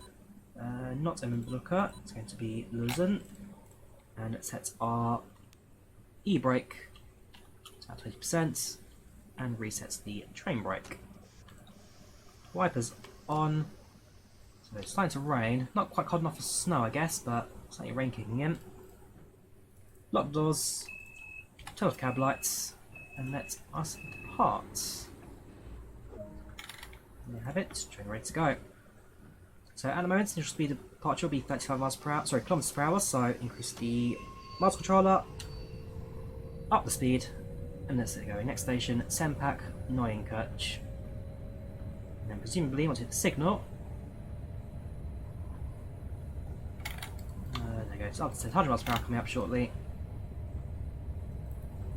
not Emmenbrücke, it's going to be Luzern, and set our e-brake to about 20%, and resets the train brake. Wipers on, so it's starting to rain, not quite cold enough for snow I guess, but slightly rain kicking in. Lock doors, turn off cab lights, and let us depart. There you have it, train ready to go. So at the moment, initial speed of departure will be 35 miles per hour, sorry, kilometers per hour, so increase the miles controller, up the speed, and let's get going. Next station, Sempak, Neuenkirch. And then presumably once you hit the signal, there you go, it's up to 100 miles per hour coming up shortly.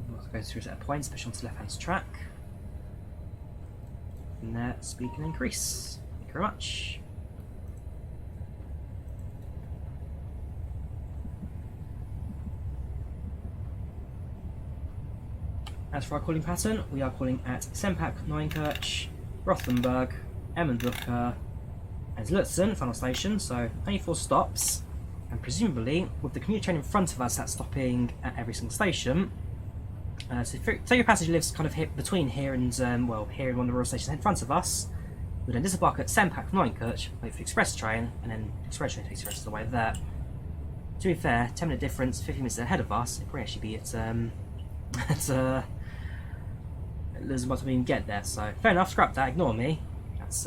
We'll go through a set of points, especially onto the left hand track. From there, speed can increase. Thank you very much. As for our calling pattern, we are calling at Sempak, Neuenkirch, Rothenburg, Emmenbrücke, and Lurzen, final station, so only 4 stops, and presumably with the commuter train in front of us that's stopping at every single station. So if your passenger lives kind of between here and, well, here in one of the rail stations in front of us, we'll then disembark at Sempak, Neuenkirch, wait for the express train, and then the express train takes the rest of the way there. To be fair, 10-minute difference, 50 minutes ahead of us, it probably actually be at Luzern by the time we can get there, so fair enough, scrap that, ignore me. That's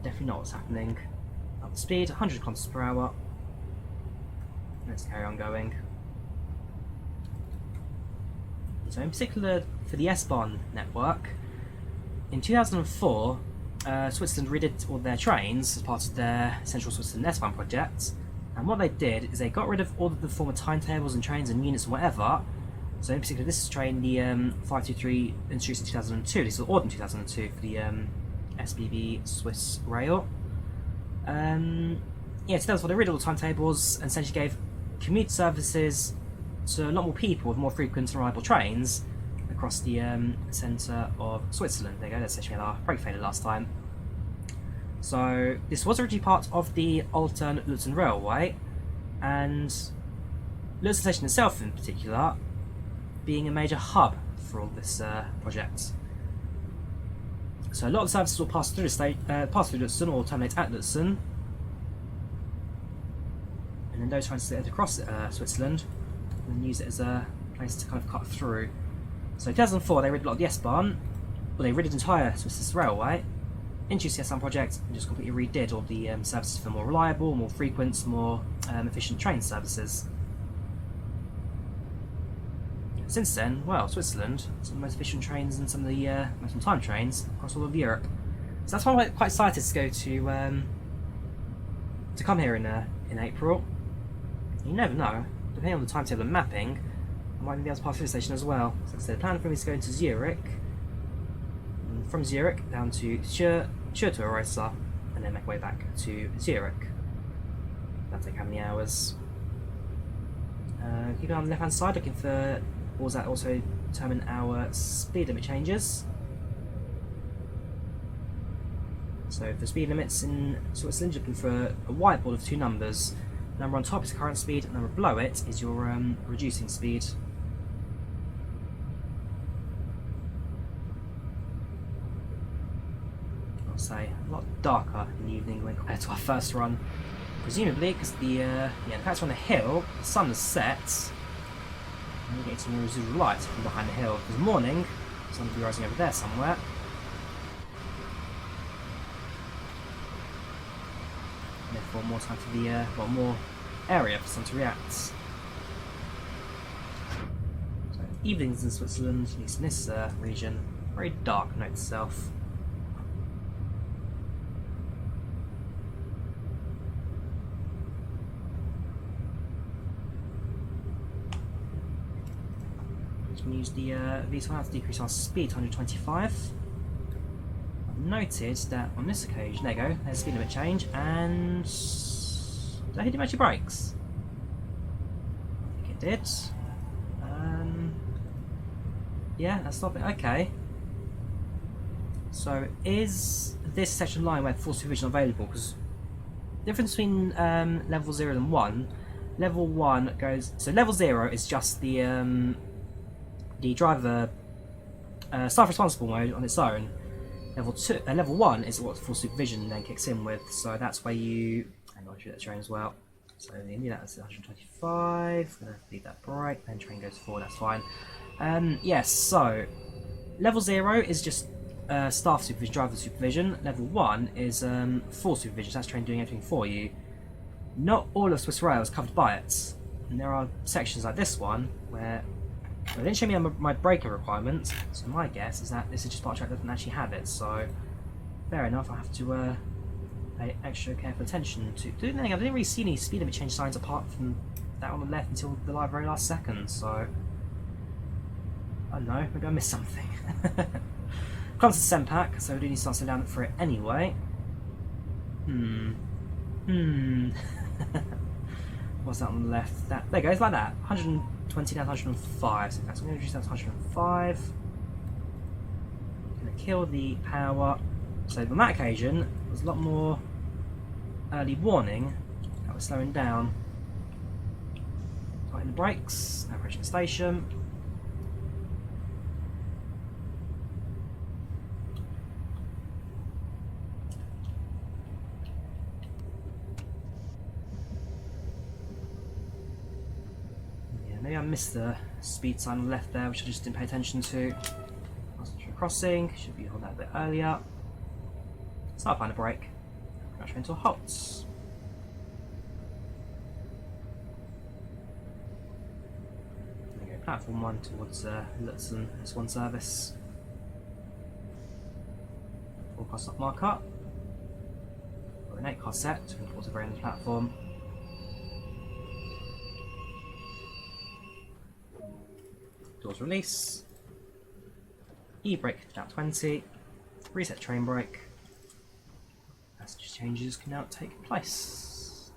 definitely not what's happening. Up the speed, 100 kilometers per hour. Let's carry on going. So in particular for the S-Bahn network, in 2004, Switzerland redid all their trains as part of their Central Switzerland S-Bahn project. And what they did is they got rid of all of the former timetables and trains and units and whatever. So in particular, this train, the 523, introduced in 2002. This was ordered in 2002 for the SBB Swiss Rail. Yeah, so that's what they rid of all the timetables and essentially gave commute services to a lot more people with more frequent and reliable trains across the centre of Switzerland. There you go, that's actually our brake failure last time. So this was originally part of the Oltern-Luzern Railway, and Luzern Station itself in particular being a major hub for all this project. So a lot of the services will pass through Luzern or terminate at Luzern, and then those trying to get across Switzerland and use it as a place to kind of cut through. So in 2004 they rid a lot of the S-Bahn, well they rid the entire Swiss Railway, introduced the S-Bahn project and just completely redid all the services for more reliable, more frequent, more efficient train services. Since then, well, Switzerland, some of the most efficient trains and some of the most on-time trains across all of Europe. So that's why I'm quite excited to go to come here in April. You never know, depending on the timetable and mapping, I might be able to pass through the station as well. So like I said, the plan for me is to go into Zurich, and from Zurich down to Drawyah, and then make my way back to Zurich. That'll take how many hours? Keep it on the left hand side, looking for walls that also determine our speed limit changes. So for speed limits in Switzerland, you're looking for a whiteboard of two numbers. Number on top is the current speed, and number below it is your reducing speed. I'll say a lot darker in the evening when compared to our first run. Presumably because the fact we're on the hill, the sun has set, and we're getting some residual light from behind the hill. Because morning, the sun will be rising over there somewhere. Therefore, more time for the more area for the sun to react. So, evenings in Switzerland, at least in this region, very dark note itself. Use the V12 to decrease our speed to 125. I've noted that on this occasion, there you go, there's a speed limit change, and did I hit my brakes? I think it did. Yeah, that's stopping. Okay. So is this section line where full supervision available? Because the difference between level 0 and 1, level 1 goes. So level 0 is just the driver staff responsible mode on its own. Level 1 is what full supervision then kicks in with, so that's where you... hang on, shoot that train as well. So that's 125, we're going to leave that bright, then train goes forward, that's fine. Yes, so level 0 is just staff supervision, driver supervision. Level 1 is full supervision, so that's train doing everything for you. Not all of Swiss Rail is covered by it, and there are sections like this one where they didn't show me my braking requirements, so my guess is that this is just part of the track that doesn't actually have it, so fair enough, I have to pay extra careful attention to. I didn't really see any speed limit change signs apart from that on the left until the very last second, so I don't know, maybe I missed something. Comes to Senpak, so we do need to start slowing down for it anyway. What's that on the left? There it goes, like that. 120 down to 105. So that's going to reduce down to 105. Going to kill the power. So on that occasion, there was a lot more early warning that we're slowing down. Tighten the brakes. Now approaching the station. Maybe I missed the speed sign on the left there, which I just didn't pay attention to. Crossing, should be on that a bit earlier. So I'll find a brake. Bring train to a halt. There we go, platform 1 towards Lurzen S1 service. Forecast stop marker. An 8-car set towards the very end of the platform. Doors release. E-brake down 20. Reset train brake. Passenger changes can now take place.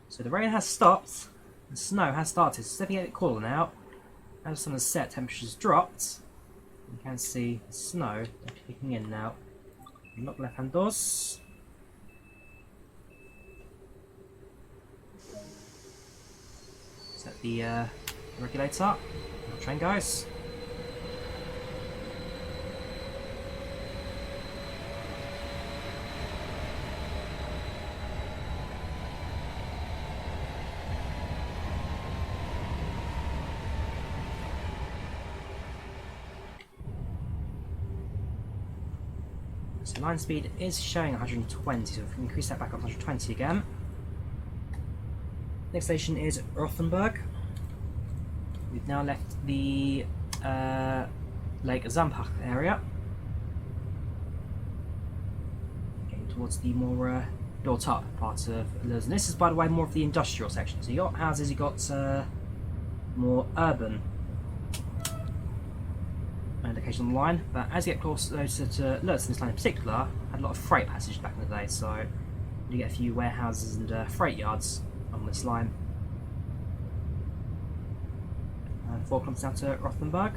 So the rain has stopped. The snow has started. It's definitely getting cooler now. As the sun has set, temperatures dropped. You can see the snow kicking in now. Lock left-hand doors. Set the regulator up. The train goes. So line speed is showing 120, so we can increase that back up to 120 again. Next station is Rothenburg. We've now left the Lake Zampach area. Getting towards the more built up part of Luzern. This is, by the way, more of the industrial section. So you got houses, you got more urban location on the line, but as you get closer to Lurzen, this line in particular had a lot of freight passage back in the day, so you get a few warehouses and freight yards on this line. And 4 kilometers down to Rothenburg.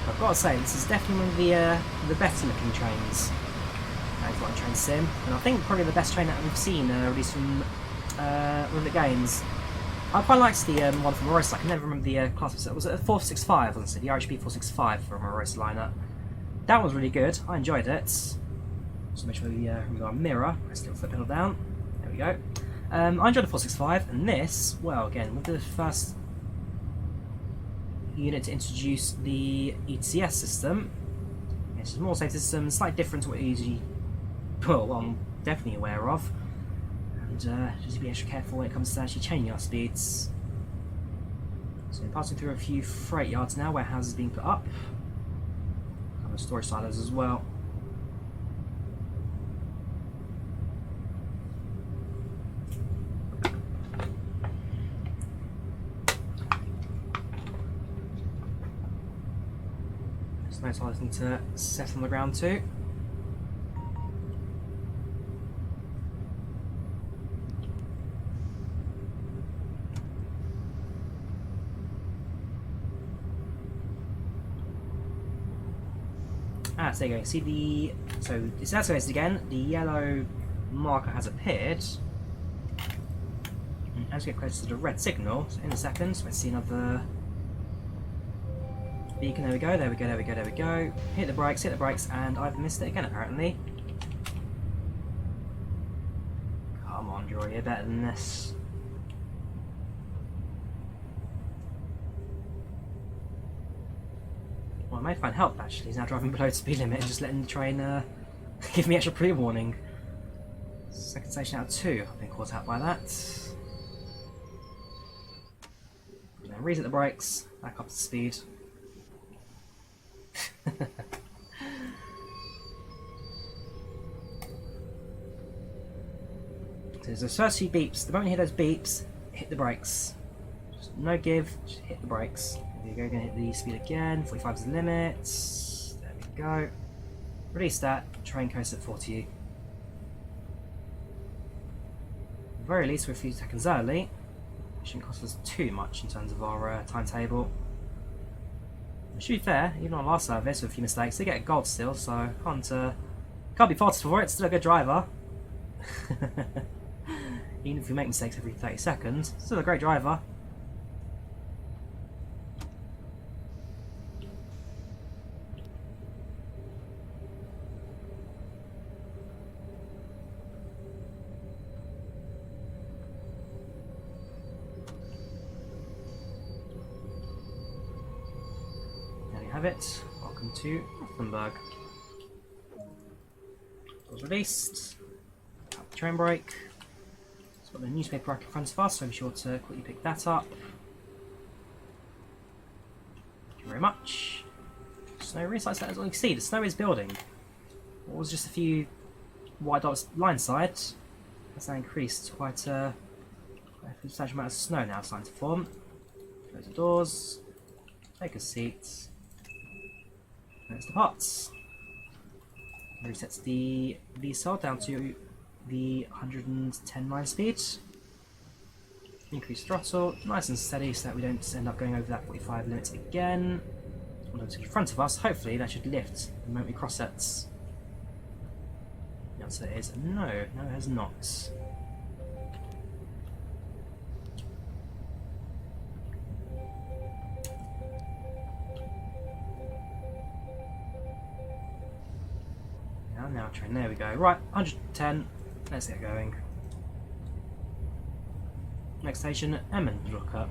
I've got to say, this is definitely one of the better looking trains on Train Sim, and I think probably the best train that we've seen released from Rivet Games. I quite liked the one from Morris. I can never remember the class. Was it a 465? Wasn't it? The RHB 465 from Morris liner. That was really good. I enjoyed it. So make sure we got a mirror. Press the little foot pedal down. There we go. I enjoyed the 465, and this, well, again, with the first unit to introduce the ECTS system. It's a more safe system, slightly different to what you usually, well, I'm definitely aware of. And just be extra careful when it comes to actually changing our speeds. So we're passing through a few freight yards now, warehouses being put up. A couple of storage silos as well. No silos need to set on the ground too. So there you go. See the it's activated again. The yellow marker has appeared. And as we get closer to the red signal, so in a second, let's see another beacon. There we go, there we go, there we go, there we go. Hit the brakes, and I've missed it again apparently. Come on, Drawyah, you're better than this. Well, I may find help actually. He's now driving below the speed limit and just letting the train give me extra pre-warning. Second station out of 2. I've been caught out by that. Now reset the brakes, back up to speed. So there's those first few beeps. The moment you hear those beeps, hit the brakes. Just no give, just hit the brakes. There you go, gonna hit the speed again. 45 is the limit. There we go. Release that. Train coast at 40. At the very least, we're a few seconds early. It shouldn't cost us too much in terms of our timetable. To be fair, even on our service with a few mistakes, they get a gold still, so can't be faulted for it. It's still a good driver. Even if we make mistakes every 30 seconds, still a great driver. have it. Welcome to Gothenburg. Doors released. Out the train brake. It's got the newspaper rack in front of us, so be sure to quickly pick that up. Thank you very much. Snow resides that as well. You can see the snow is building. What was just a few white dots line side has now increased quite a substantial amount of snow now starting to form. Close the doors, take a seat, let's depart. Resets the V-cell down to the 110 line speed. Increase throttle, nice and steady so that we don't end up going over that 45 limit again. Onto in front of us, hopefully that should lift the moment we cross it. The answer is no, it has not. Now train, there we go. Right, 110, let's get going. Next station, Emmenbrücke.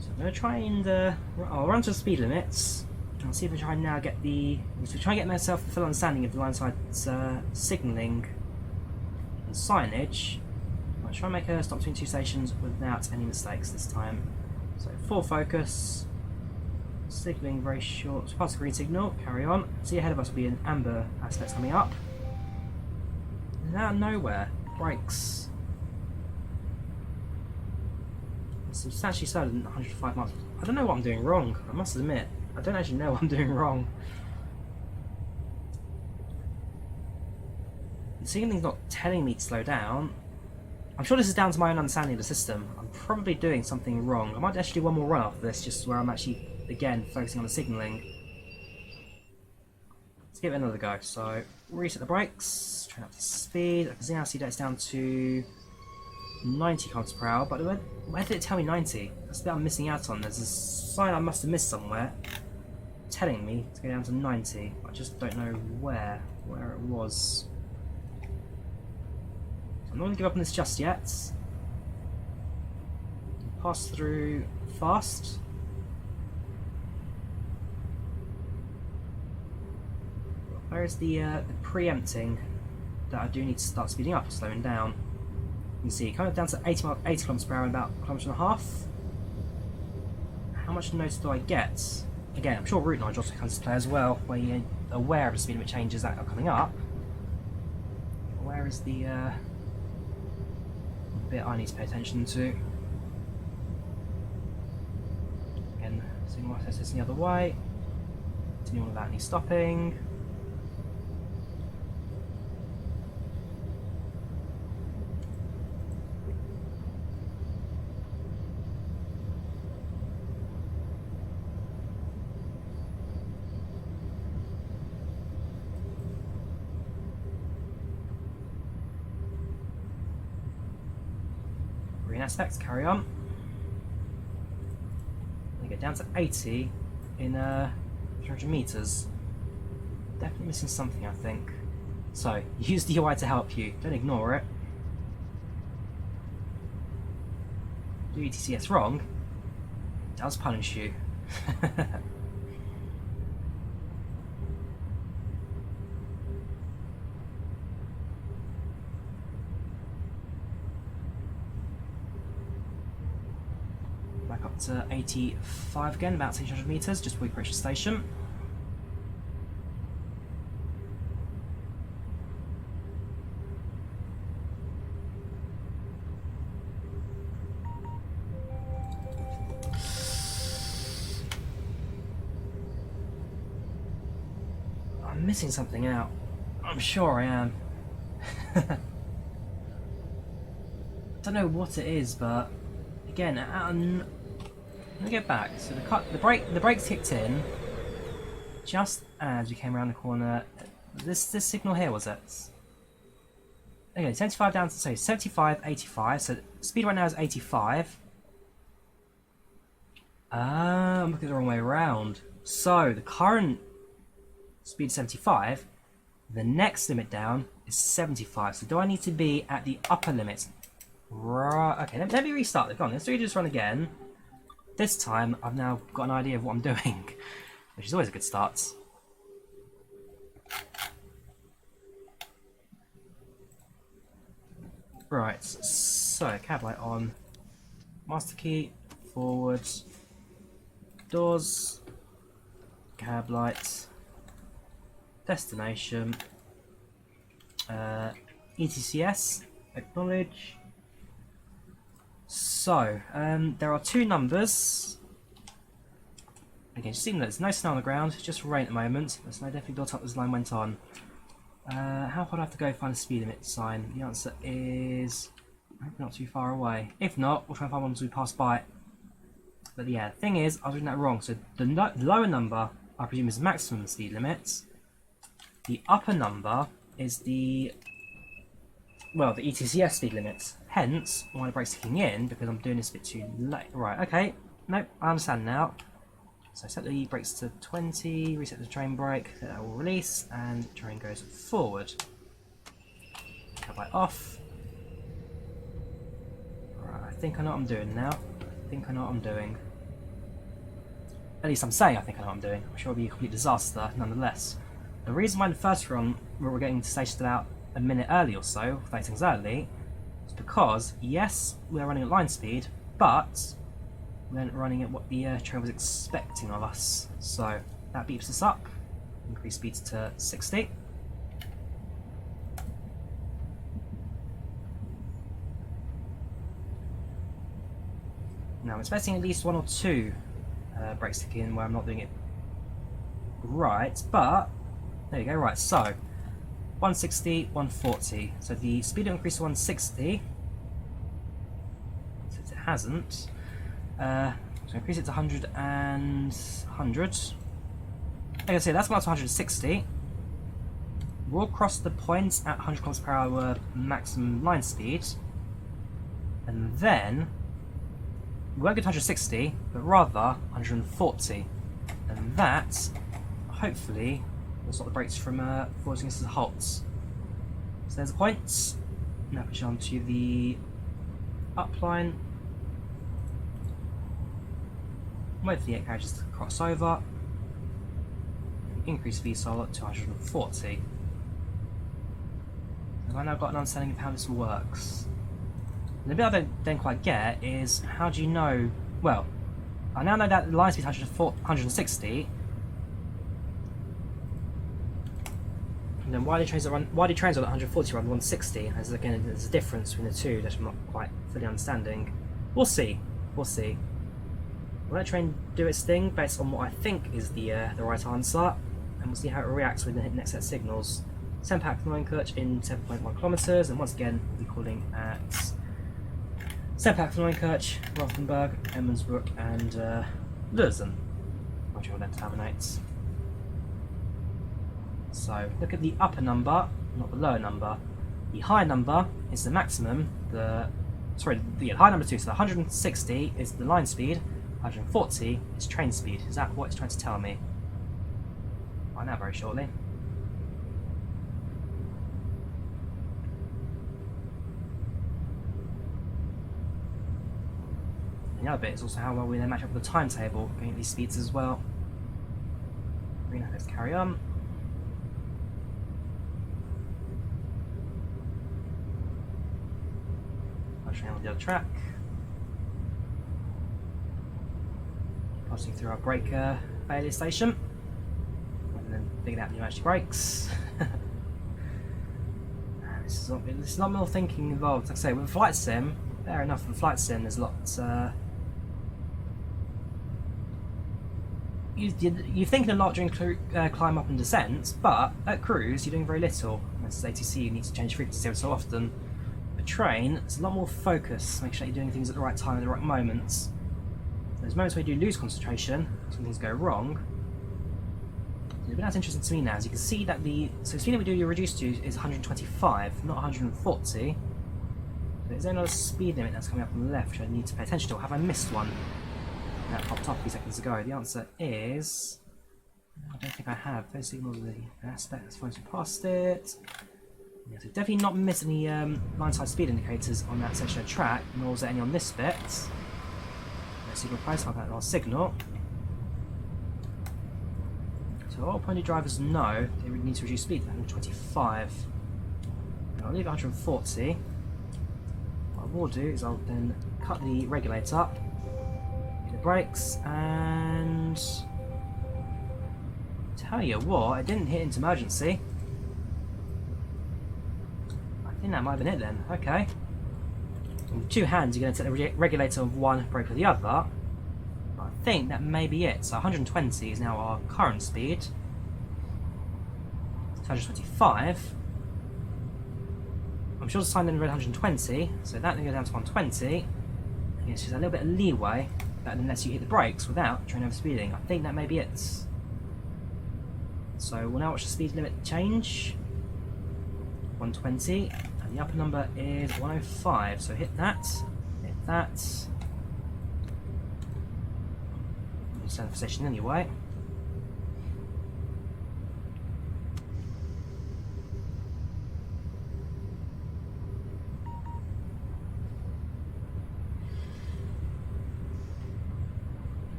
So I'm going to try and I'll run to the speed limits. I'll see if I try and now get try and get myself a full understanding of the line side signalling and signage. I'll try and make a stop between two stations without any mistakes this time. So full focus, signalling very short, so past the green signal, carry on. See ahead of us will be an amber aspect coming up. And out of nowhere, brakes. It's substantially slower than 105 miles. I don't know what I'm doing wrong, I must admit. I don't actually know what I'm doing wrong. The signalling's not telling me to slow down. I'm sure this is down to my own understanding of the system. I'm probably doing something wrong. I might actually do one more run after this, just where I'm actually, again, focusing on the signalling. Let's give it another go. So, reset the brakes, turn up to speed. I can now see that it's down to 90 km per hour, but where did it tell me 90? That's the bit I'm missing out on. There's a sign I must have missed somewhere telling me to go down to 90. I just don't know where it was. I'm not going to give up on this just yet. Pass through fast. Where is the preempting that I do need to start speeding up or slowing down? You can see, kind of down to 80 km per hour in about a kilometre and a half. How much notice do I get? Again, I'm sure route knowledge also comes into play as well, where you're aware of the speed limit changes that are coming up. Where is the bit I need to pay attention to? Again, signal process the other way. Continue on without any stopping. Aspects, carry on. We get down to 80 in 300 meters. Definitely missing something, I think. So, use the UI to help you. Don't ignore it. Do ECTS wrong, it does punish you. To 85 again, about 600 meters, just before we approach the station. I'm missing something out. I'm sure I am. Don't know what it is, but again, let me get back. So the brakes kicked in just as we came around the corner. This signal here was it? Okay, 75 down to 75, 85. So speed right now is 85. I'm looking the wrong way around. So the current speed is 75. The next limit down is 75. So do I need to be at the upper limit? Right. Okay, let me restart it. Go on, let's do this run again. This time, I've now got an idea of what I'm doing, which is always a good start. Right, so cab light on, master key, forward, doors, cab light, destination, ECTS, acknowledge. So, there are two numbers. Again, just seeing that there's no snow on the ground, just rain at the moment. The snow definitely built up as the line went on. How far do I have to go to find a speed limit sign? The answer is not too far away. If not, we'll try and find one as we pass by it. But yeah, the thing is, I was reading that wrong. So the lower number, I presume, is maximum speed limit. The upper number is the ECTS speed limit. Hence, why the brake's kicking in, because I'm doing this a bit too late. Right, okay. Nope, I understand now. So set the brakes to 20, reset the train brake, that will release, and the train goes forward. Cab light off. Right, I think I know what I'm doing now. I think I know what I'm doing. At least I'm saying I think I know what I'm doing. I'm sure it'll be a complete disaster, nonetheless. The reason why in the first run we were getting to station about a minute early or so, for things early, is because, yes, we're running at line speed, but we weren't running at what the train was expecting of us. So that beeps us up. Increase speeds to 60. Now I'm expecting at least one or two brakes to kick in where I'm not doing it right, but there you go. Right, so 160, 140. So the speed will increase to 160. Since it hasn't. So increase it to 100 and 100. Like I say, that's gone up to 160. We'll cross the point at 100 km/h maximum line speed, and then we won't get to 160, but rather 140, and that hopefully will stop the brakes from forcing us to halts. So there's a point. Now push on to the up line. Wait for the 8 carriages to cross over. Increase VSOL to 140. Have I now got an understanding of how this works? And the bit I don't quite get is, how do you know... Well, I now know that the line speed is 160. And then why do trains run at 140 run 160? As again, there's a difference between the two that I'm not quite fully understanding. We'll see. We'll see. We'll let the train do its thing based on what I think is the right answer, and we'll see how it reacts with the next set of signals. Central Switzerland in 7.1 kilometers, and once again we'll be calling at Central Switzerland, Rothenburg, Emmonsbruck, and Lurzen, which will then terminate. So look at the upper number, not the lower number. The high number is the maximum. The high number 2. So the 160 is the line speed. 140 is train speed. Is that what it's trying to tell me? Find out very shortly. And the other bit is also how well we then match up with the timetable, going at these speeds as well. Green, let's carry on. I'll train on the other track. Passing through our breaker failure station, and then figuring out new actually brakes. This is not more thinking involved. Like I say, with a flight sim, fair enough. With a flight sim, there's lots. You're thinking a lot during climb up and descent, but at cruise you're doing very little. As ATC, you need to change frequency every so often. A train, it's a lot more focus. Make sure you're doing things at the right time at the right moments. There's moments where you do lose concentration, some things go wrong. But that's interesting to me now, as you can see that the speed limit you're reduced to is 125, not 140. There's another speed limit that's coming up on the left which I need to pay attention to. Or have I missed one? That popped up a few seconds ago. The answer is I don't think I have. Those signals are the aspect that's fine, so past it. Yeah, so definitely not miss any line side speed indicators on that section of track, nor is there any on this bit. No signal price, I've got that last signal. So all pony drivers know they really need to reduce speed to 125. I'll leave it 140. What I will do is I'll then cut the regulator, hit the brakes, and tell you what, it didn't hit into emergency. I think that might have been it then. Okay. With two hands, you're going to take the regulator of one, brake with the other. But I think that may be it. So 120 is now our current speed. 125. I'm sure the sign then read 120, so that then goes down to 120. And it's just a little bit of leeway that then lets you hit the brakes without train overspeeding. I think that may be it. So we'll now watch the speed limit change. 120, and the upper number is 105. So hit that, hit that. Stand for station anyway.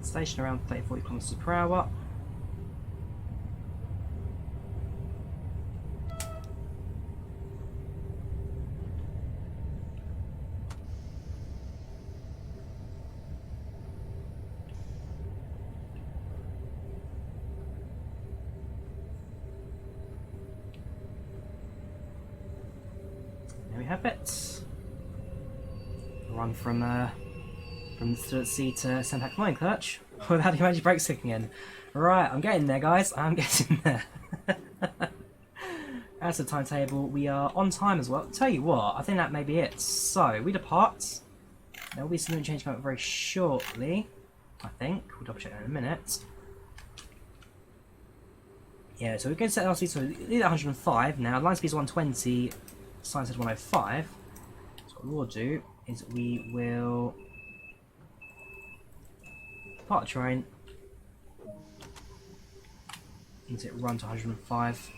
Station around 30-40 km per hour. There we have it. Run from Sursee to St. Kleinkirch without the emergency brakes kicking in. Right, I'm getting there, guys. I'm getting there. As the timetable, we are on time as well. Tell you what, I think that may be it. So we depart. There will be some change coming up very shortly. I think we'll double check that in a minute. Yeah, so we're going to set our speed. So leave at 105 now. Line speed is 120. Sign says 105. So what we'll do is we will depart the train, let it run to 105.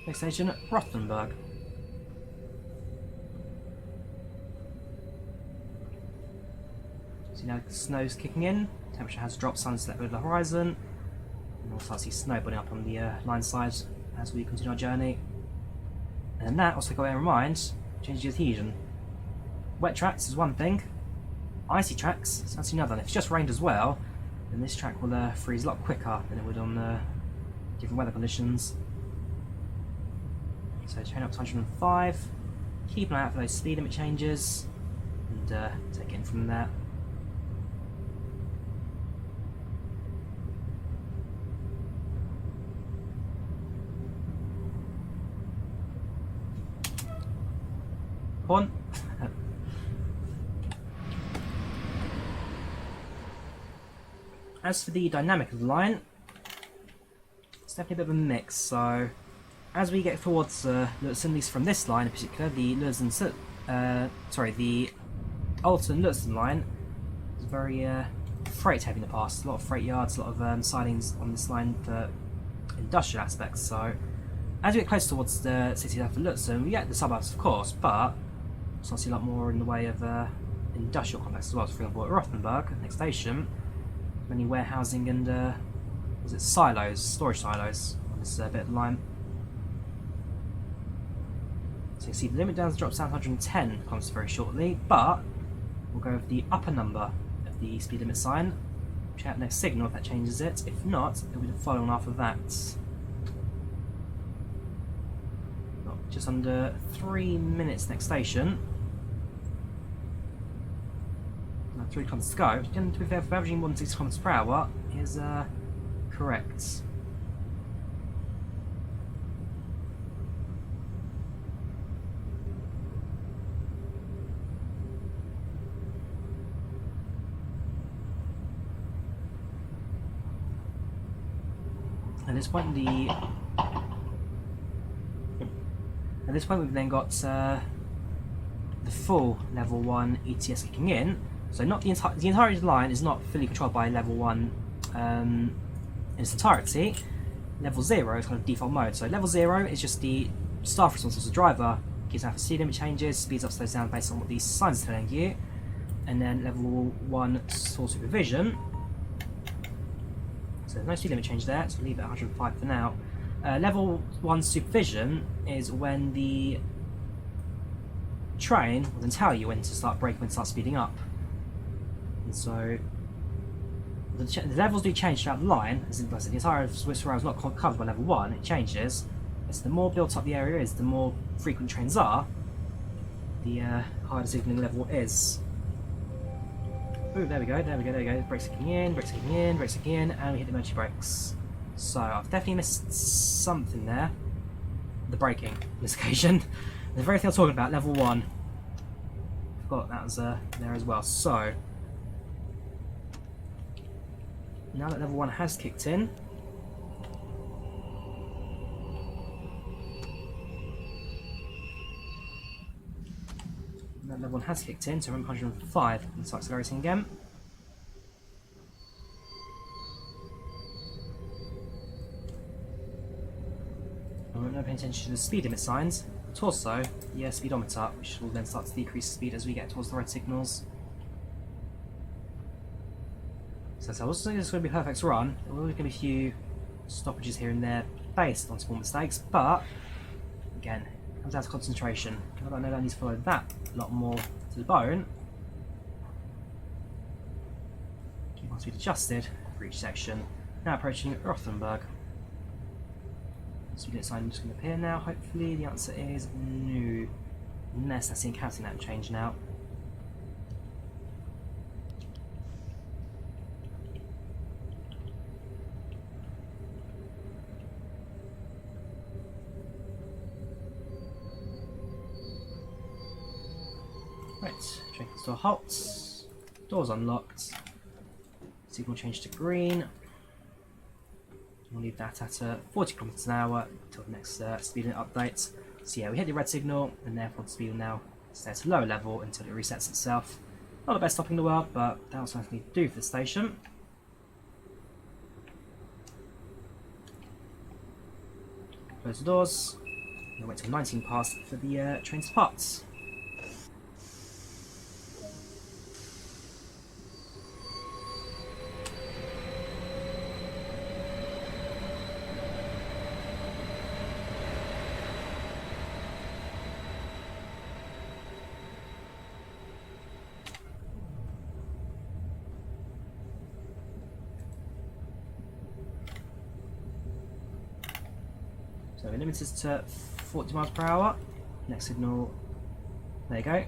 Next station, Rothenburg. So now the snow's kicking in, temperature has dropped, sun's set over the horizon, and also I see snow building up on the line side as we continue our journey. And then that also got to bear in mind, changes the adhesion. Wet tracks is one thing, icy tracks is actually another. And if it's just rained as well, then this track will freeze a lot quicker than it would on different weather conditions. So train up to 105, keep an eye out for those speed limit changes, and take it in from there. Horn. As for the dynamic of the line, it's definitely a bit of a mix. So, as we get towards Lurzen, at least from this line in particular, the the Oltern-Luzern line is very freight heavy in the past. A lot of freight yards, a lot of sidings on this line for industrial aspects. So, as we get closer towards the city of Luzern, we get the suburbs, of course, but it's obviously a lot more in the way of industrial complexes as well. So, for example, at Rothenburg, next station, many warehousing and was it silos, storage silos on this bit of the line. So you see the limit down drops down to 110 kilometers very shortly, but we'll go with the upper number of the speed limit sign. Check out the next signal if that changes it. If not, it'll be the following after that. Got just under 3 minutes next station. 3 kilometers to go. And to be fair, for averaging more than 6 kilometers per hour is correct. At this point, we've then got the full level 1 ETS kicking in. So not the entirety of the line is not fully controlled by level 1 in its entirety. Level 0 is kind of default mode. So level 0 is just the staff responsible as a driver, gives out for speed limit changes, speeds up, slows down based on what these signs are telling you. And then level 1 full supervision. So there's no speed limit change there, so leave it at 105 for now. Level 1 supervision is when the train will then tell you when to start braking, when to start speeding up. And so the levels do change throughout the line, as in, like I said, the entire Swiss Rail is not covered by level 1, it changes. So the more built up the area is, the more frequent trains are, the higher the signalling level is. Ooh, there we go, there we go, there we go. Brakes kicking in, brakes kicking in, brakes kicking in, and we hit the emergency brakes. So I've definitely missed something there. The braking, on this occasion. The very thing I was talking about, level 1. Forgot that was there as well. So now that level 1 has kicked in, level 1 has kicked in, so we're 105 and start accelerating again. And we're not paying attention to the speed limit signs, but also the speedometer, which will then start to decrease speed as we get towards the red signals. So I wasn't saying this is going to be a perfect run. There will be a few stoppages here and there based on small mistakes, but again, it comes down to concentration. I don't know that I need to follow that a lot more to the bone. Keep my speed adjusted for each section. Now approaching Rothenburg. Speed limit sign just going to appear now, hopefully. The answer is no. Unless I see counting that change now. Right, train comes to a halt. Doors unlocked. Signal changed to green. We'll leave that at 40 km an hour until the next speed limit update. So yeah, we hit the red signal, and therefore the speed will now stay at a lower level until it resets itself. Not the best stopping in the world, but that was something to do for the station. Close the doors. We'll wait till 19 past for the train to depart. So we're limited to 40 miles per hour. Next signal, there you go.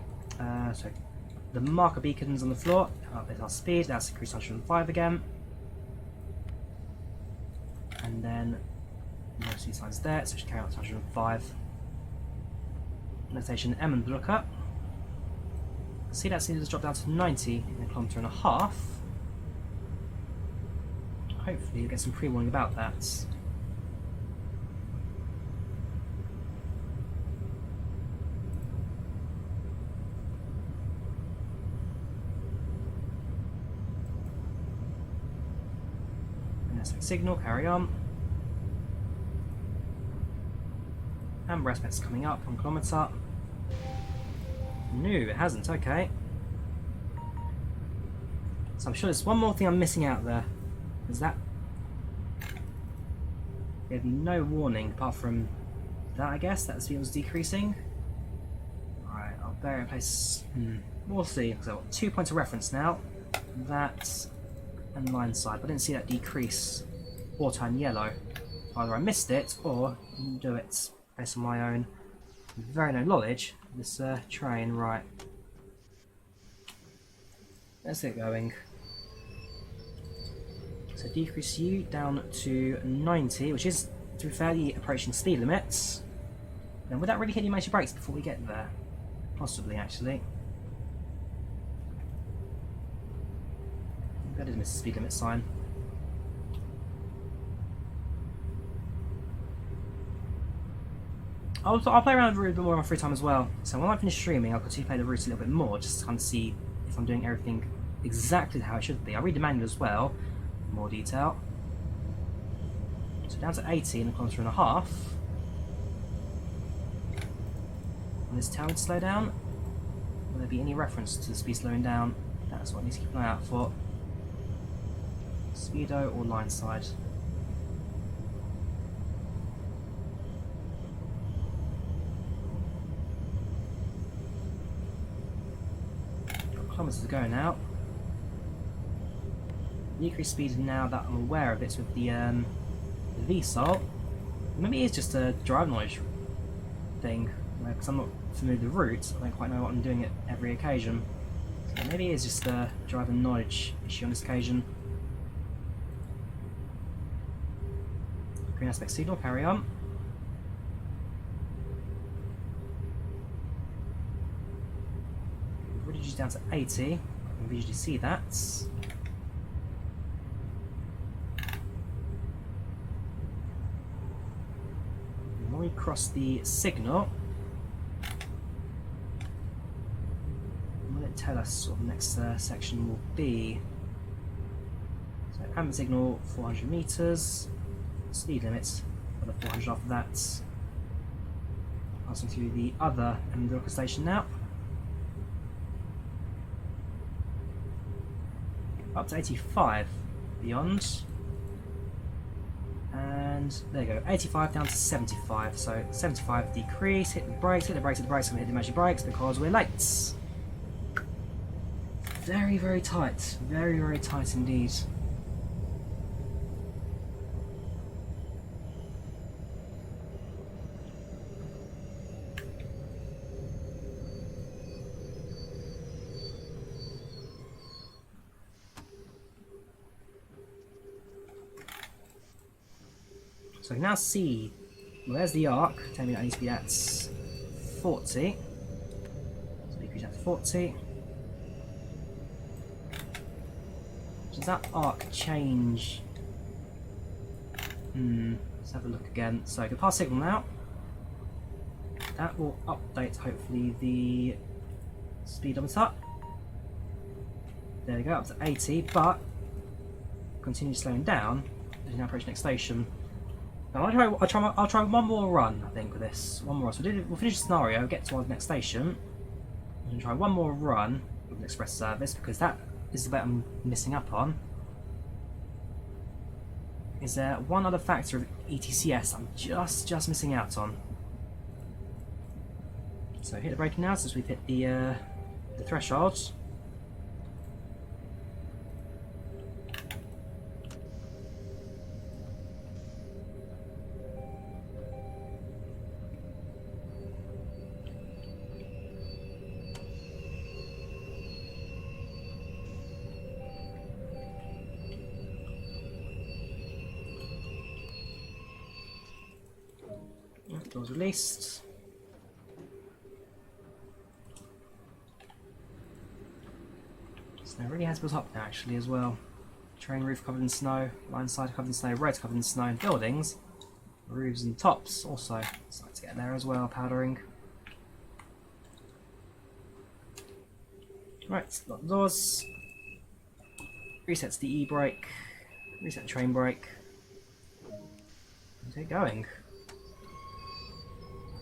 So the marker beacons on the floor, there's our speed, that's increased to 105 again. And then no speed signs there, so we should carry on to 105. Notation M and Brücke. See that seems to drop down to 90 in a kilometre and a half. Hopefully you'll get some pre-warning about that. Signal, carry on. And breastplate's coming up, 1 kilometre. No, it hasn't, okay. So I'm sure there's one more thing I'm missing out there. Is that? We have no warning apart from that, I guess, that the speed was decreasing. Alright, I'll bear it in place. We'll see. So I've got 2 points of reference now. That and line side, but I didn't see that decrease or turn yellow. Either I missed it or I didn't do it based on my own very no knowledge of this train. Right, let's get going. So decrease U down to 90, which is, to be fair, the approaching speed limits. Now would that really hit the emergency brakes before we get there? Possibly, actually. That is miss the speed limit sign. I'll play around with the route a bit more in my free time as well. So when I finish streaming, I'll continue to play the route a little bit more, just to kind of see if I'm doing everything exactly how it should be. I'll read the manual as well, in more detail. So down to 80 and a kilometre and a half. Will this tell me to slow down? Will there be any reference to the speed slowing down? That's what I need to keep an eye out for. Speedo or line side. Got kilometres to go now. The increased speed now that I'm aware of it's with the VSOL. Maybe it's just a drive knowledge thing, because I'm not familiar with the route, I don't quite know what I'm doing at every occasion. So maybe it's just a driver knowledge issue on this occasion. Green aspect signal, carry on. We've already reduced down to 80, I can visually see that. When we cross the signal, will it tell us what the next section will be? So ambient signal 400 meters, speed limits another 400 after that. Passing through the other end of the station now. Up to 85 beyond. And there you go, 85 down to 75, so 75 decrease, hit the brakes, hit the brakes, hit the brakes, I'm going to hit the emergency brakes because we're late. Very, very tight indeed. So I can now see, well, there's the arc, telling me that I need to be at 40. So decrease that to 40. Does that arc change? Let's have a look again. So I can pass signal now. That will update hopefully the speedometer. There we go, up to 80, but continue slowing down as you now approach the next station. Now I'll try one more run, I think, with this. One more run. So we'll finish the scenario, get to our next station, and try one more run with an express service, because that is the bit I'm missing up on. Is there one other factor of ECTS I'm just missing out on? So hit the braking now since we've hit the threshold. Doors released. Snow really has built up now actually as well. Train roof covered in snow, line side covered in snow, roads covered in snow, and buildings, roofs and tops also starting to get there as well, powdering. Right, lock the doors. Resets the e-brake, reset the train brake, and get going.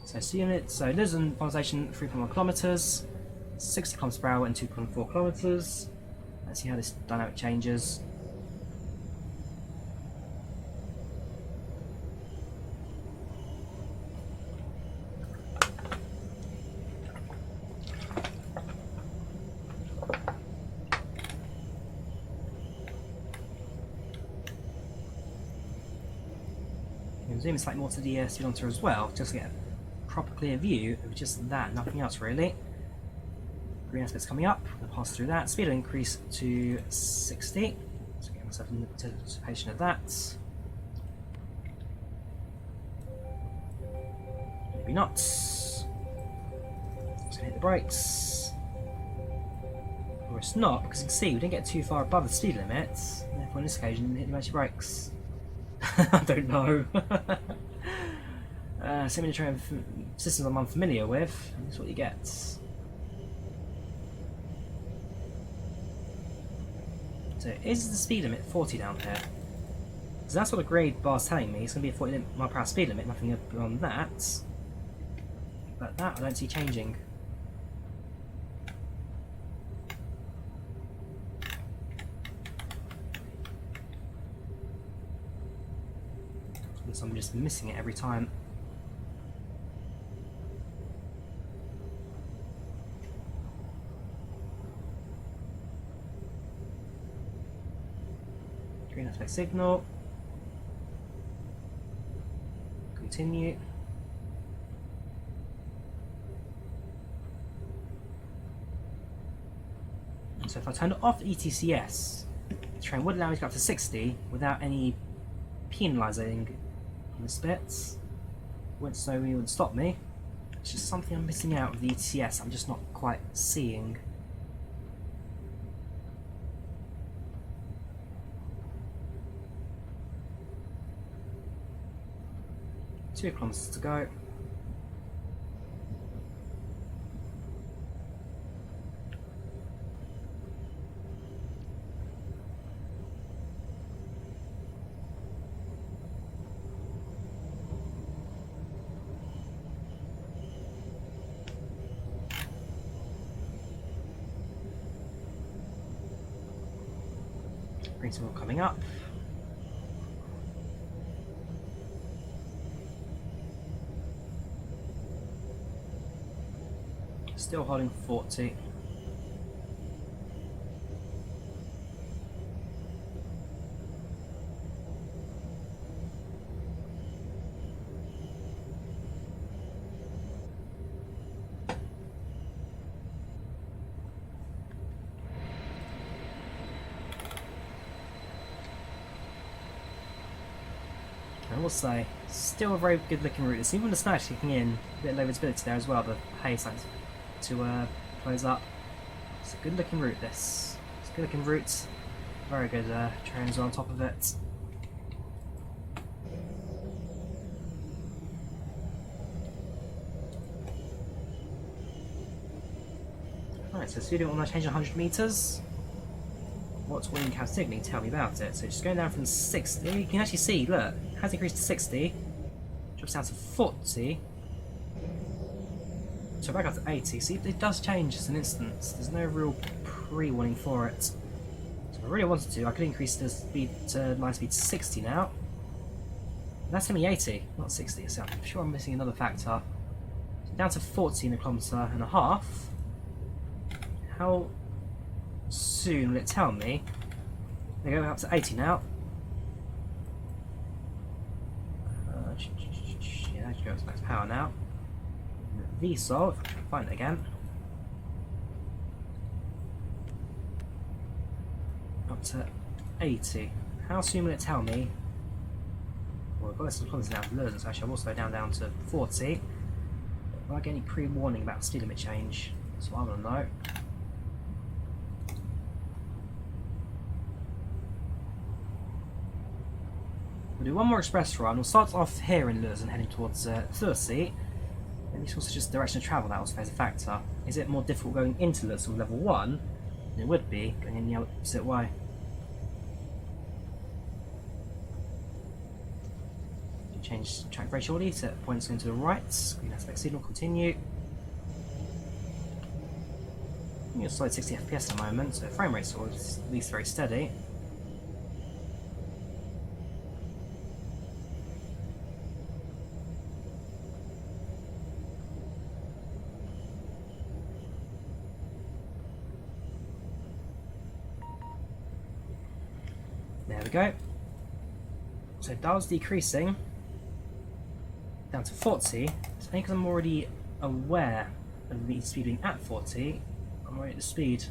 So units, so Luzern Station 3.1 kilometers, 60 kilometers per hour and 2.4 kilometers. Let's see how this dynamic changes. You can zoom in slightly more to the speedometer as well, just to get proper clear view of just that, nothing else really. Green aspect's coming up, we'll pass through that. Speed will increase to 60. So get myself in anticipation of that. Maybe not. Just gonna hit the brakes. Or it's not, because you can see we didn't get too far above the speed limit. Therefore on this occasion we didn't hit the emergency brakes. I don't know. So many train systems I'm unfamiliar with, and that's what you get. So is the speed limit 40 down here? Because that's what the grade bar's telling me. It's going to be a 40 mile per hour speed limit, nothing beyond that. But that I don't see changing. So I'm just missing it every time. Green aspect signal. Continue. So if I turned off ETCS, the train would allow me to go up to 60 without any penalising on the spits. Wouldn't slow me, wouldn't stop me. It's just something I'm missing out with the ETCS. I'm just not quite seeing. Two kilometers to go. Green signal coming up. Still holding 40. I will say, still a very good looking route. Even the snow kicking in, a bit of low visibility there as well, the hay starting to close up. It's a good looking route this. It's a good looking route. Very good trains on top of it. Alright, so speed limit will now change 100 metres. What's wind cap signaling? Tell me about it. So just going down from 60, you can actually see, look, it has increased to 60, drops down to 40, so back up to 80. See, it does change as an instance. There's no real pre-warning for it. So if I really wanted to, I could increase the speed to line speed to 60 now. That's only 80, not 60, so I'm sure I'm missing another factor. So down to 14 a kilometre and a half. How soon will it tell me? They're going up to 80 now. Yeah, that goes max power now. VSOL, if I can find it again. Up to 80. How soon will it tell me? Well, I've got this kilometers down to Lurzen, so actually I will slow down to 40. Will I get any pre-warning about speed limit change? That's what I want to know. We'll do one more express run. We'll start off here in Lurzen, heading towards Sursee. And this also just direction of travel that also plays a factor. Is it more difficult going into Lurzen with level 1 than it would be going in the opposite way? Change track very shortly to points going to the right. Green aspect signal, continue. You're slide 60 FPS at the moment, so frame rate's at least very steady. There we go. So dial's decreasing down to 40. It's only because I'm already aware of the speed being at 40. I'm already at the speed.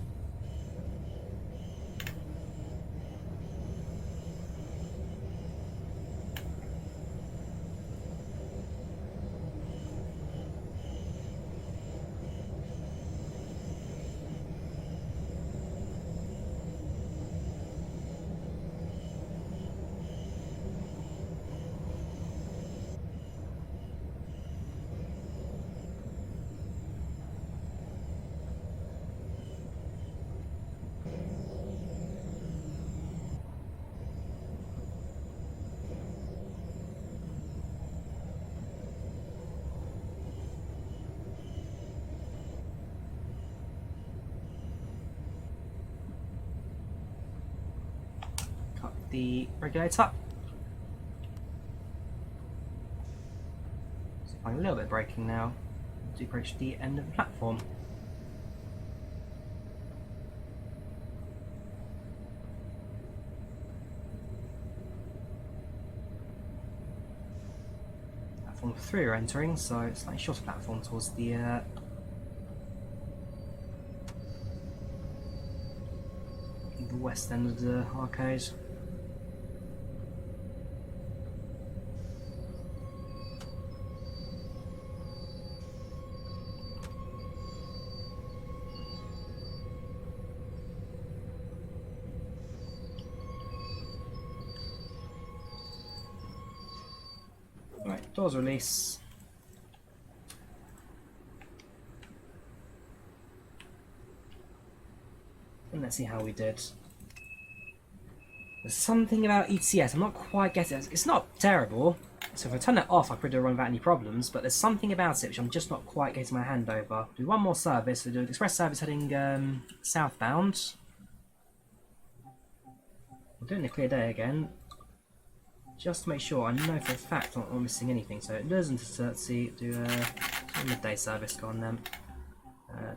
the regulator. So I'm a little bit of braking now to approach the end of the platform. Platform 3 are entering, so it's a slightly shorter platform towards the west end of the arcade. Right, doors release. And let's see how we did. There's something about ECTS, I'm not quite getting it. It's not terrible, so if I turn that off I probably don't run without any problems, but there's something about it which I'm just not quite getting my hand over. Do one more service, so do an express service heading southbound. We're doing the clear day again, just to make sure I know for a fact I'm not missing anything. So Luzern to Sursee, do a midday service, go on then.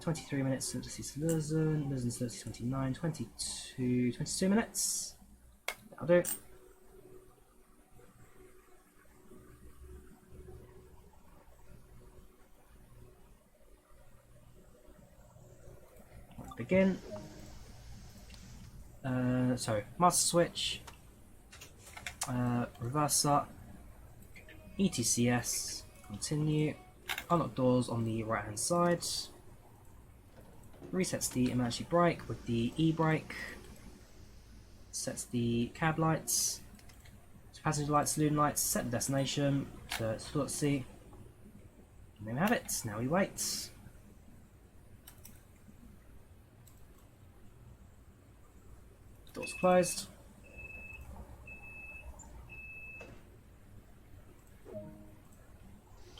23 minutes to Luzern, Luzern to Sursee 29, 22 minutes. I'll do it. Let's begin. Sorry, master switch, reverser, ECTS, continue, unlock doors on the right hand side, resets the emergency brake with the e-brake, sets the cab lights, passenger lights, saloon lights, set the destination to Sursee. And there we have it. Now we wait. Doors closed.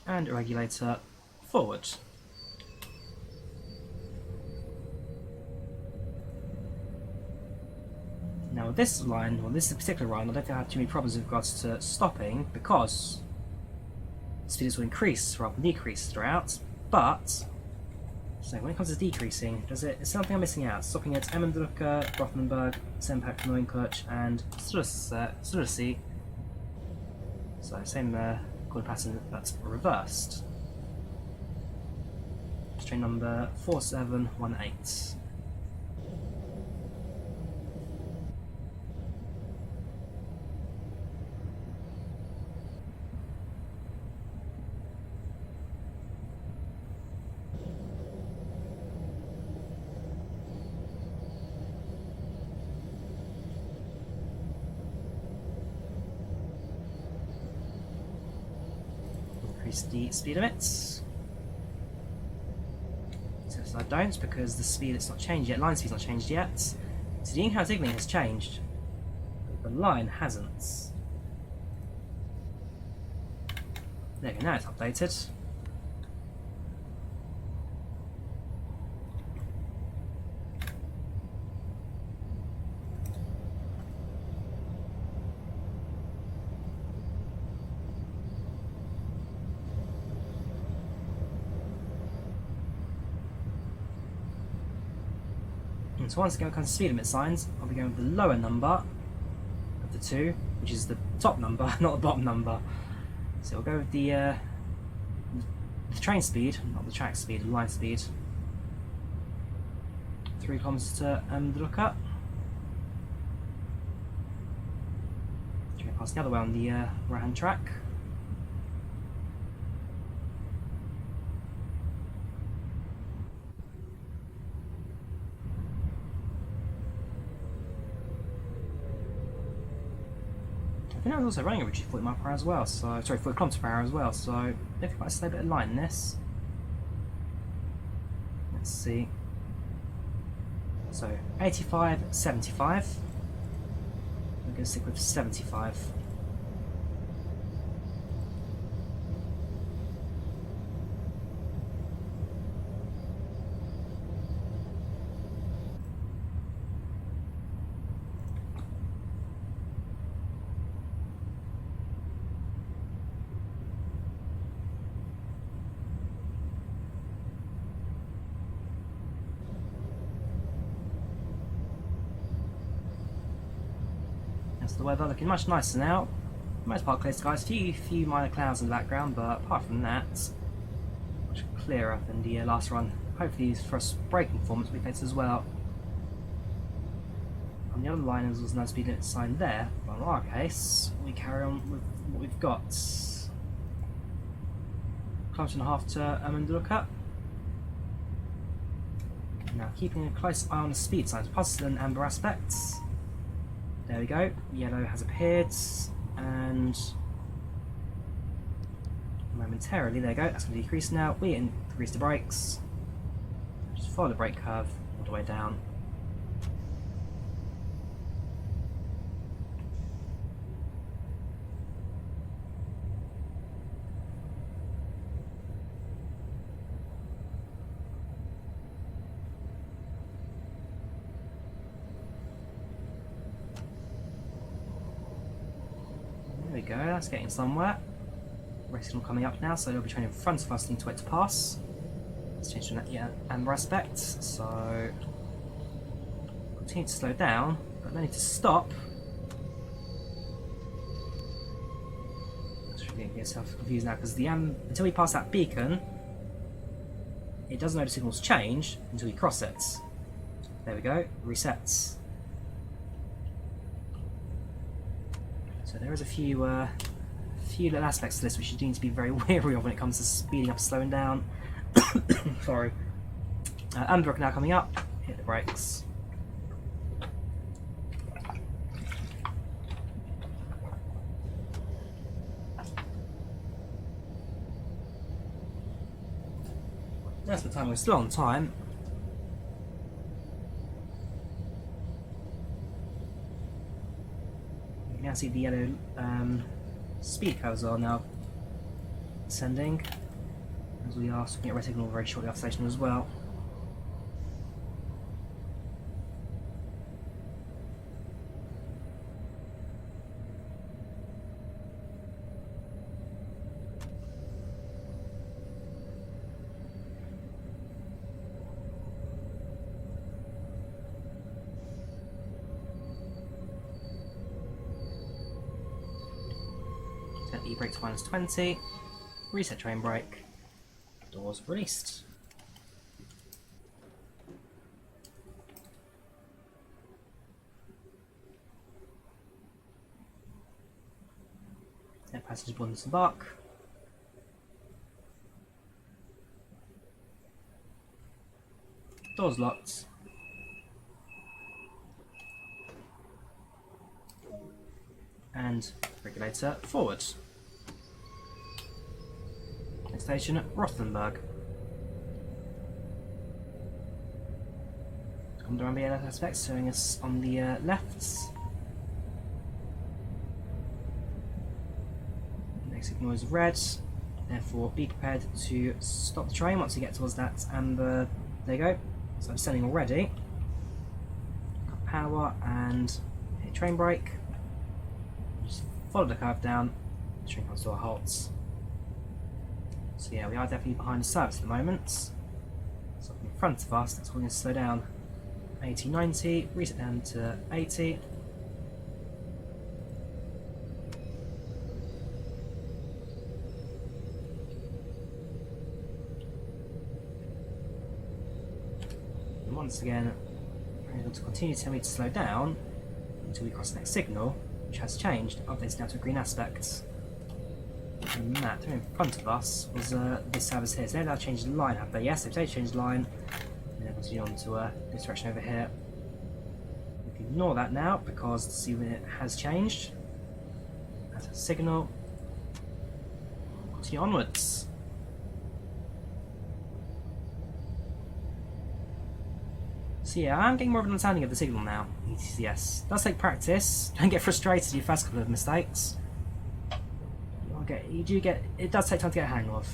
And a regulator forward. Now with this line, well this particular line, I don't think I have too many problems with regards to stopping because speeds will increase rather than decrease throughout, but so when it comes to decreasing, is something I'm missing out? Stopping at Emmendrucker, Rothenburg, Sempak, Neunkirch and Sursee. So same calling pattern that's reversed. Train number 4718. Increase the speed limits. So I don't, because the speed it's not changed yet. Line speed's not changed yet. So the in-house signaling has changed, but the line hasn't. There we go, now it's updated. So once again, when it comes to speed limit signs, I'll be going with the lower number of the two, which is the top number, not the bottom number. So we'll go with the train speed, not the track speed, the line speed. 3 kilometers to Emmendrucker. Train past the other way on the right-hand track. I think I was also running at 40 miles per hour as well, so sorry, 40 kilometers per hour as well, so if I stay a bit of line in this. Let's see. So 85, 75. I'm going to stick with 75. the weather looking much nicer now. For the most part clear skies, few minor clouds in the background, but apart from that, much clearer than the last run. Hopefully for a braking performance we face as well. On the other line there was no speed limit sign there, but in our case we carry on with what we've got. Kilometre and a half to Amunduluka. Now keeping a close eye on the speed signs, positive and amber aspects. There we go, yellow has appeared, and momentarily, there we go, that's going to decrease now. We increase the brakes, just follow the brake curve all the way down. There we go, that's getting somewhere. Race signal coming up now, so it'll be training in front of us, need to wait to pass. Let's change that, yeah, amber aspect, so continue to slow down, but no need to stop. That's really getting yourself confused now, because the until we pass that beacon, it doesn't know the signal's changed until we cross it. There we go, resets. So there is a few little aspects to this which you need to be very wary of when it comes to speeding up, slowing down. Sorry. Amber now coming up. Hit the brakes. That's the time. We're still on time. You can now see the yellow speed curves are now ascending, as we are looking at red signal very shortly off station as well. E-brake to -20, reset train brake, doors released. Let passengers board and disembark. Doors locked. And regulator forward. Next station, Rothenburg. Come around the other aspects, showing us on the left. Next signal is red, therefore be prepared to stop the train once you get towards that amber. There you go. So I'm sending already. Got power and hit train brake. Just follow the curve down. The train comes to a halt. So yeah, we are definitely behind the service at the moment. So in front of us, that's going to slow down. 80, 90, reset down to 80. And once again, we're able to continue to tell me to slow down until we cross the next signal, which has changed, updates now to a green aspect. And that in front of us was this service here. So they've now changed the line, have they? Yes, they've changed the line. And then continue on to this direction over here. We can ignore that now because to see when it has changed. That's a signal. Continue onwards. So yeah, I'm getting more of an understanding of the signal now. ECTS. It does take practice. Don't get frustrated your first couple of mistakes. It does take time to get a hang of.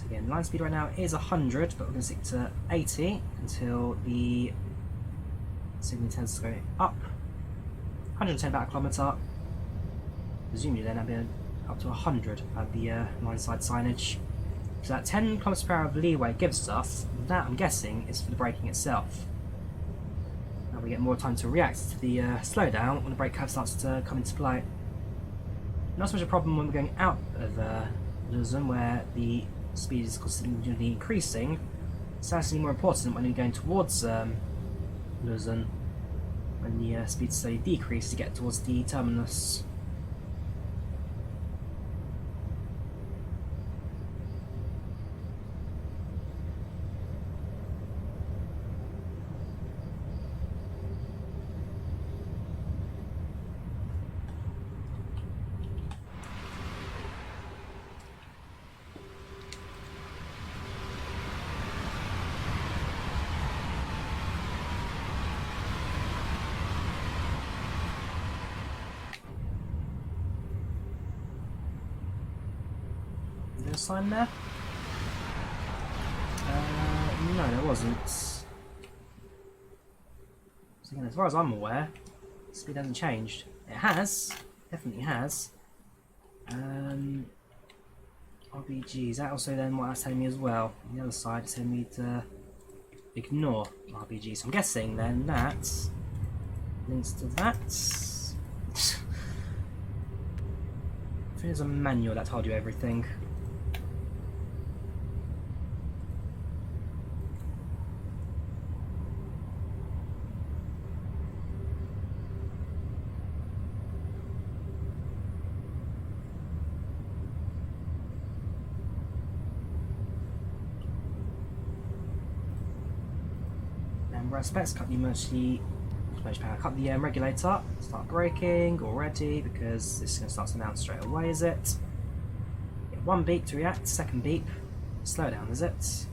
So again, line speed right now is 100, but we're going to stick to 80 until the signal tends to go up. 110 about a kilometre. Presumably then that'll be up to 100 at the line side signage. So that 10 km per hour of leeway it gives us, that I'm guessing is for the braking itself. Now we get more time to react to the slowdown when the brake curve starts to come into play. Not so much a problem when we're going out of Luzern, where the speed is constantly increasing. It's actually more important when you're going towards Luzern, when the speed slowly decreases to get towards the terminus. Sign there? No, there wasn't. So again, as far as I'm aware, speed hasn't changed. It has, definitely has. RBGs, that also then what that's telling me as well. On the other side, it's telling me to ignore RBGs. So I'm guessing then that links to that. I think there's a manual that told you everything. Specs, cut the emergency power, cut the regulator, start braking already because this is going to start to mount straight away, is it? Get one beep to react, second beep, slow down, is it? Station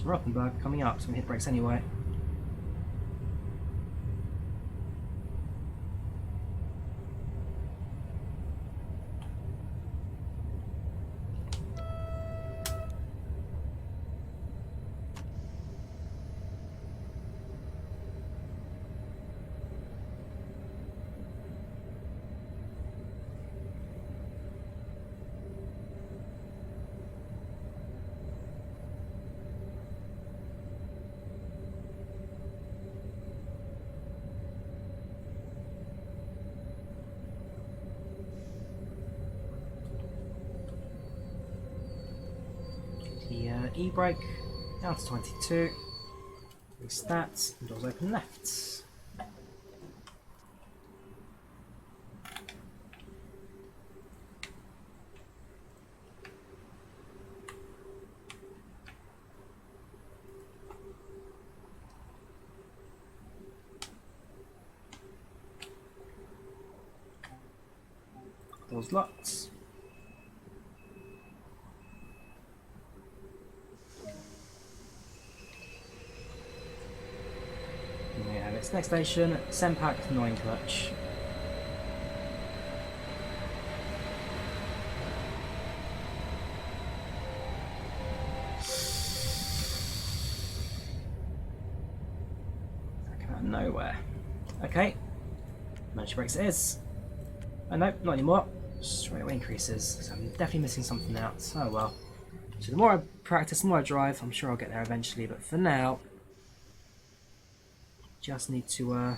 Rothenburg coming up, so I'm going to hit brakes anyway. E-brake down to 22. Release that. Doors open left. Doors locked. Next station, Sempak Neuen Clutch. That came out of nowhere. Okay, emergency brakes it is. Oh no, not anymore. Straight away increases. So I'm definitely missing something out. Oh well. So the more I practice, the more I drive, I'm sure I'll get there eventually. But for now, just need to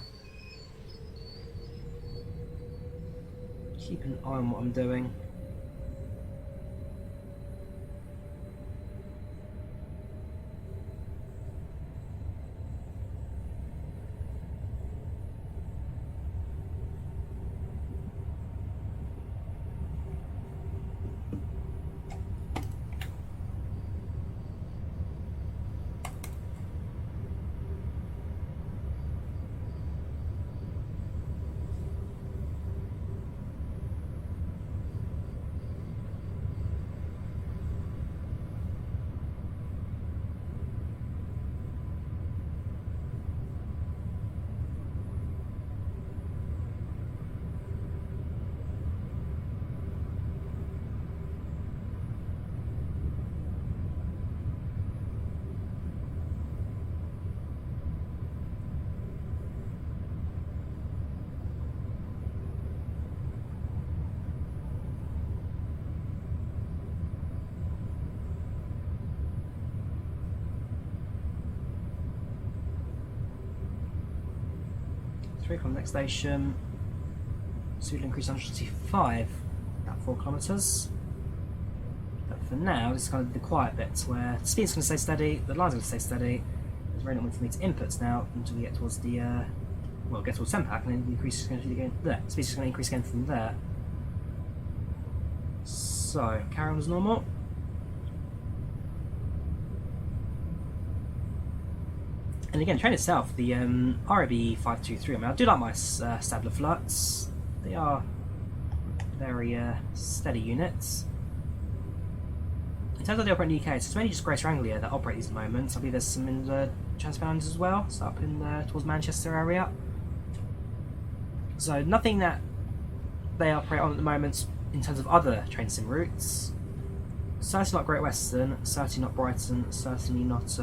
keep an eye on what I'm doing. 3 from the next station. Speed will increase 125, about 4 kilometres. But for now, this is kind of the quiet bits where the speed's going to stay steady, the line's going to stay steady. There's very little for me to inputs now until we get towards the, well, get towards 10 pack, and then the increase is going to be again there. Speed's just going to increase again from there. So, carry on as normal. And again, train itself, the RABe 523, I mean, I do like my Stadler FLIRTs. They are very steady units. In terms of the operate in the UK, it's mainly just Grace Wrangler that operate these at the moment. So I believe there's some in the Transpounders as well, so up in towards Manchester area. So nothing that they operate on at the moment in terms of other train sim routes. Certainly not Great Western, certainly not Brighton, certainly not...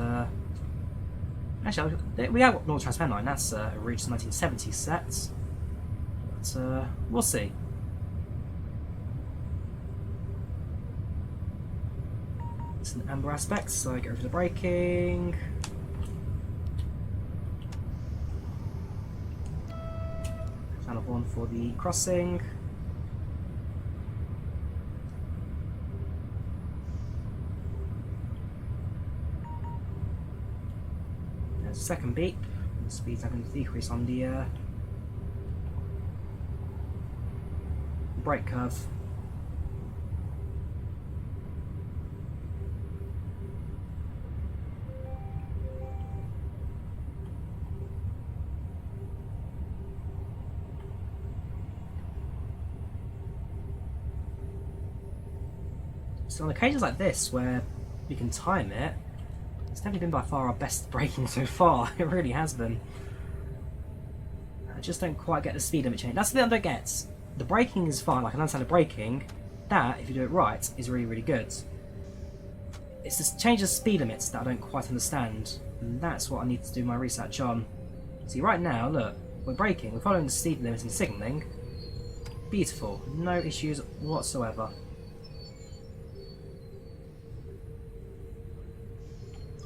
Actually, we have got North Transpound Line, that's a route to 1970s set. But we'll see. Some amber aspects, so I get rid of the braking. Sound of horn for the crossing. There's a second beep. The speed's having to decrease on the brake curve. So on occasions like this where we can time it, it's definitely been by far our best braking so far. It really has been. I just don't quite get the speed limit change. That's the bit I don't get. The braking is fine, I can understand the braking. That, if you do it right, is really, really good. It's this change of speed limits that I don't quite understand. And that's what I need to do my research on. See, right now, look, we're braking, we're following the speed limits and signalling. Beautiful, no issues whatsoever.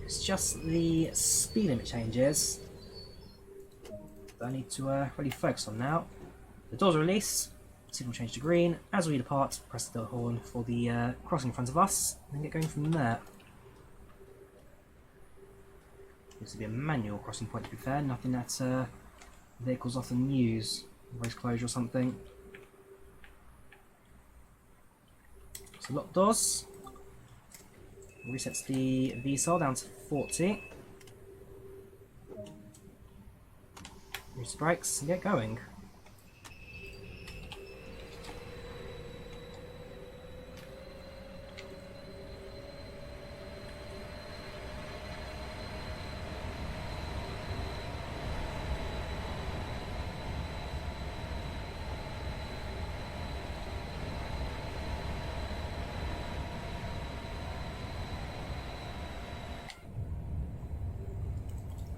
It's just the speed limit changes that I need to really focus on now. The doors release, signal change to green. As we depart, press the horn for the crossing in front of us, and get going from there. This will be a manual crossing point, to be fair, nothing that vehicles often use, race closure or something. So lock doors. Resets the VSOL down to 40. Use the brakes and get going.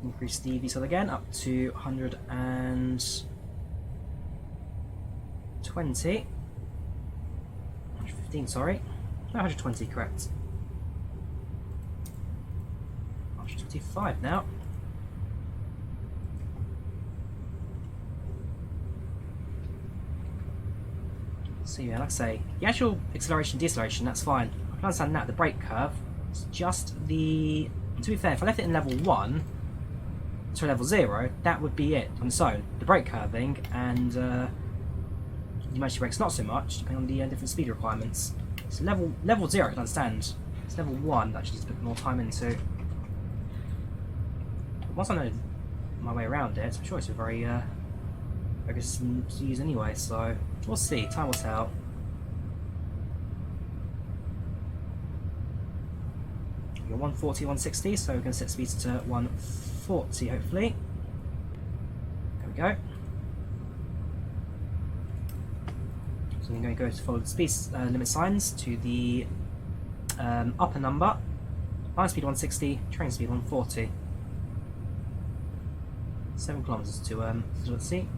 Increase the VSOL again up to 120. 115, sorry. No, 120, correct. 125 now. So yeah, like I say, the actual acceleration deceleration, that's fine. I can understand that, the brake curve. It's just the... To be fair, if I left it in level 1 to level 0, that would be it on its own. The brake curving and the emergency brakes not so much, depending on the different speed requirements. So level 0 I can understand. It's level 1 that actually needs to put more time into. But once I know my way around it, I'm sure it's a very good system to use anyway, so we'll see, time will tell. We're 140, 160, so we're going to set speeds to 140 hopefully. There we go. So we're going to go to follow the speed limit signs to the upper number. Line speed 160, train speed 140. 7 kilometers to let's see.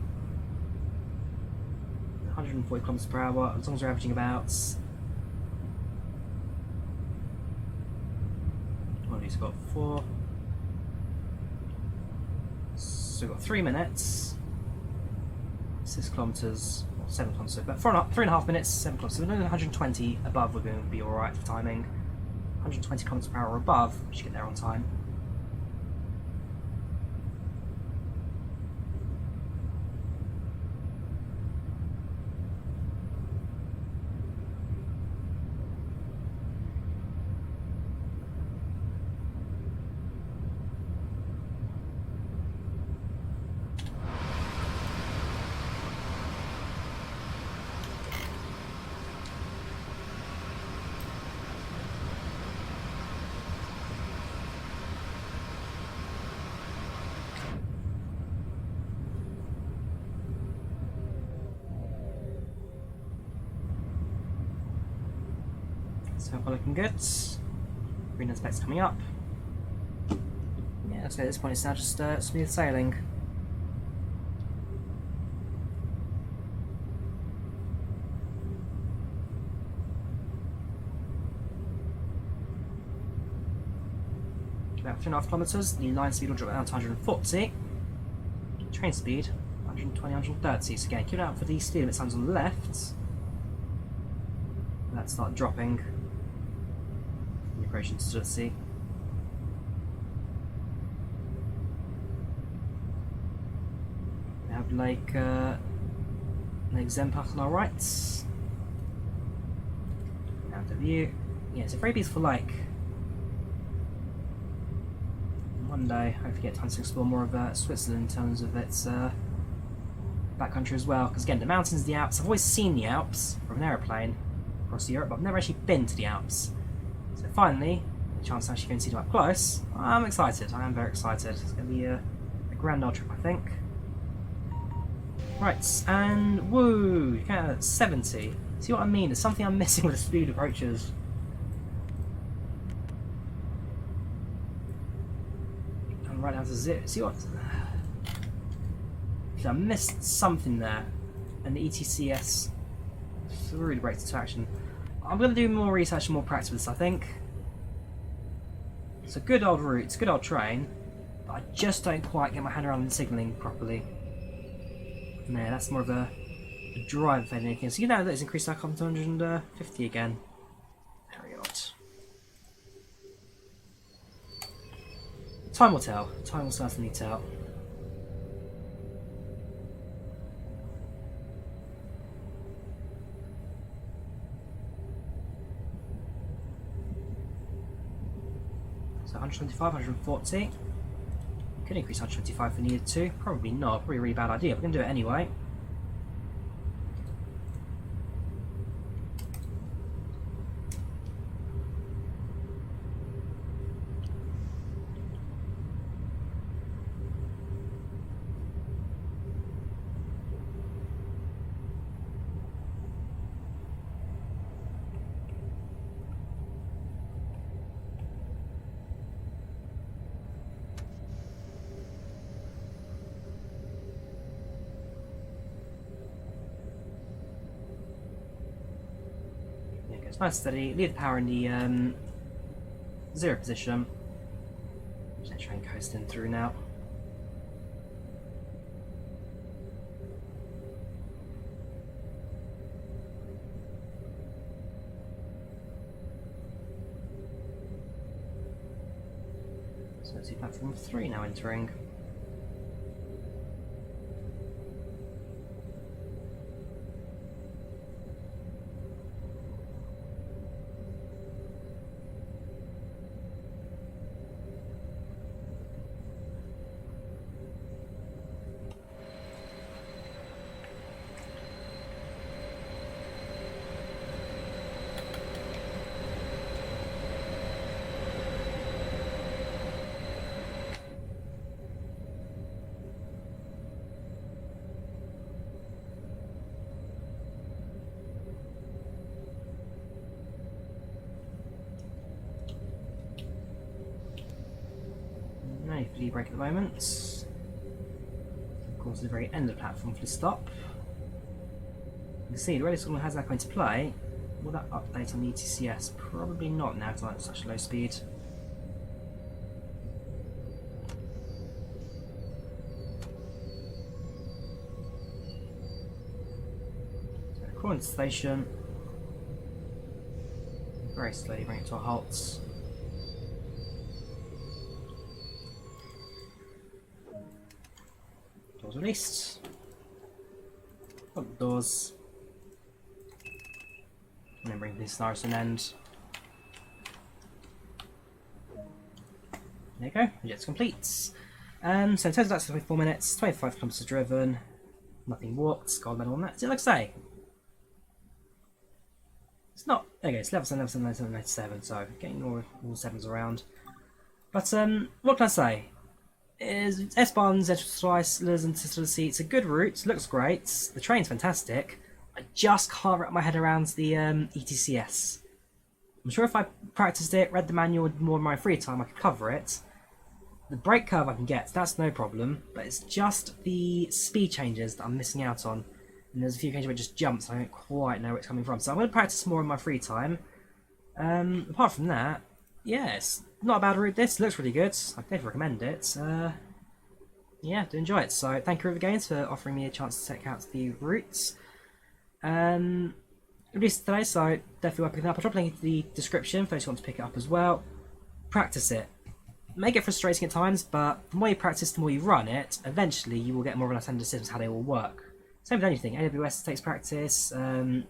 140 kilometers per hour, as long as we're averaging about... Well, we've got 4. So we've got 3 minutes. 6 kilometres, or 7 kilometres, but 3.5 minutes, 7 kilometres. So another 120 above, we're going to be alright for timing. 120 kilometres per hour or above, we should get there on time. So we're looking good. Green aspects coming up. Yeah, so at this point it's now just smooth sailing. About 3.5 kilometres, the line speed will drop down to 140. Train speed, 120, 130. So again, keep it out for the speed limit signs on the left. Let's start dropping. Immigration to Sursee. We have Lake Zempach on our right. Out of view. Yeah, it's a very beautiful lake. One day, hopefully get time to explore more of Switzerland in terms of its backcountry as well. Because again, the mountains, the Alps, I've always seen the Alps from an aeroplane across Europe, but I've never actually been to the Alps. So finally, a chance to actually go and see them up close. I'm excited, I am very excited. It's going to be a grand old trip, I think. Right, and woo, you count at 70. See what I mean? There's something I'm missing with the speed approaches. I'm right down to 0. See what? I missed something there, and the ECTS really breaks into action. I'm going to do more research and more practice with this, I think. It's a good old route, it's a good old train, but I just don't quite get my hand around the signalling properly. No, that's more of a drive than anything. So you know that it's increased our comp to 150 again. Very odd. Time will tell. Time will certainly tell. So 125, 140. Could increase 125 if we needed to. Probably not. Probably a really bad idea. We're going to do it anyway. It's nice and steady. Leave the power in the 0 position. Just try and coasting through now. So let's see platform 3 now entering. No flea break at the moment. Of course, at the very end of the platform for the stop. You can see the radio signal has that going to play. Will that update on the ECTS? Probably not now because I'm at such a low speed. Call into the station. Very slowly bring it to a halt. Doors released. Got the doors. And then bring this scenario to an end. There you go, eject complete. So total that's 24 minutes, 25 kilometers driven, nothing warped, gold medal on that. So like I say, it's not, there you go, it's level 7, level 7, level 7, 97, so getting all 7s around. But what can I say? Is S-Bahn Zentralschweiz, Luzern and Zug, it's a good route, looks great, the train's fantastic. I just can't wrap my head around the ECTS. I'm sure if I practiced it, read the manual more in my free time, I could cover it. The brake curve I can get, that's no problem, but it's just the speed changes that I'm missing out on. And there's a few changes where it just jumps, and I don't quite know where it's coming from. So I'm going to practice more in my free time. Apart from that, yeah, it's not a bad route this, it looks really good. I definitely recommend it. Yeah, do enjoy it. So thank you Rivet Games for offering me a chance to check out the routes. Released today, so definitely worth picking it up. I'll drop a link into the description for those who want to pick it up as well. Practice it. It may get frustrating at times, but the more you practice, the more you run it, eventually you will get more of an understanding of systems, how they all work. Same with anything. AWS takes practice, RFB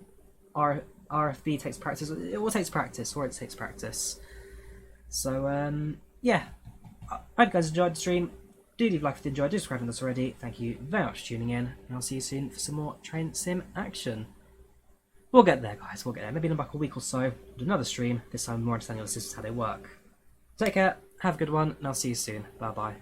takes practice, it all takes practice, or it takes practice. So, yeah. I hope you guys enjoyed the stream. Do leave a like if you enjoyed, do subscribe if not already. Thank you very much for tuning in, and I'll see you soon for some more train sim action. We'll get there, guys, we'll get there. Maybe in about a week or so, do another stream, this time more understanding of the systems, how they work. Take care, have a good one, and I'll see you soon. Bye bye.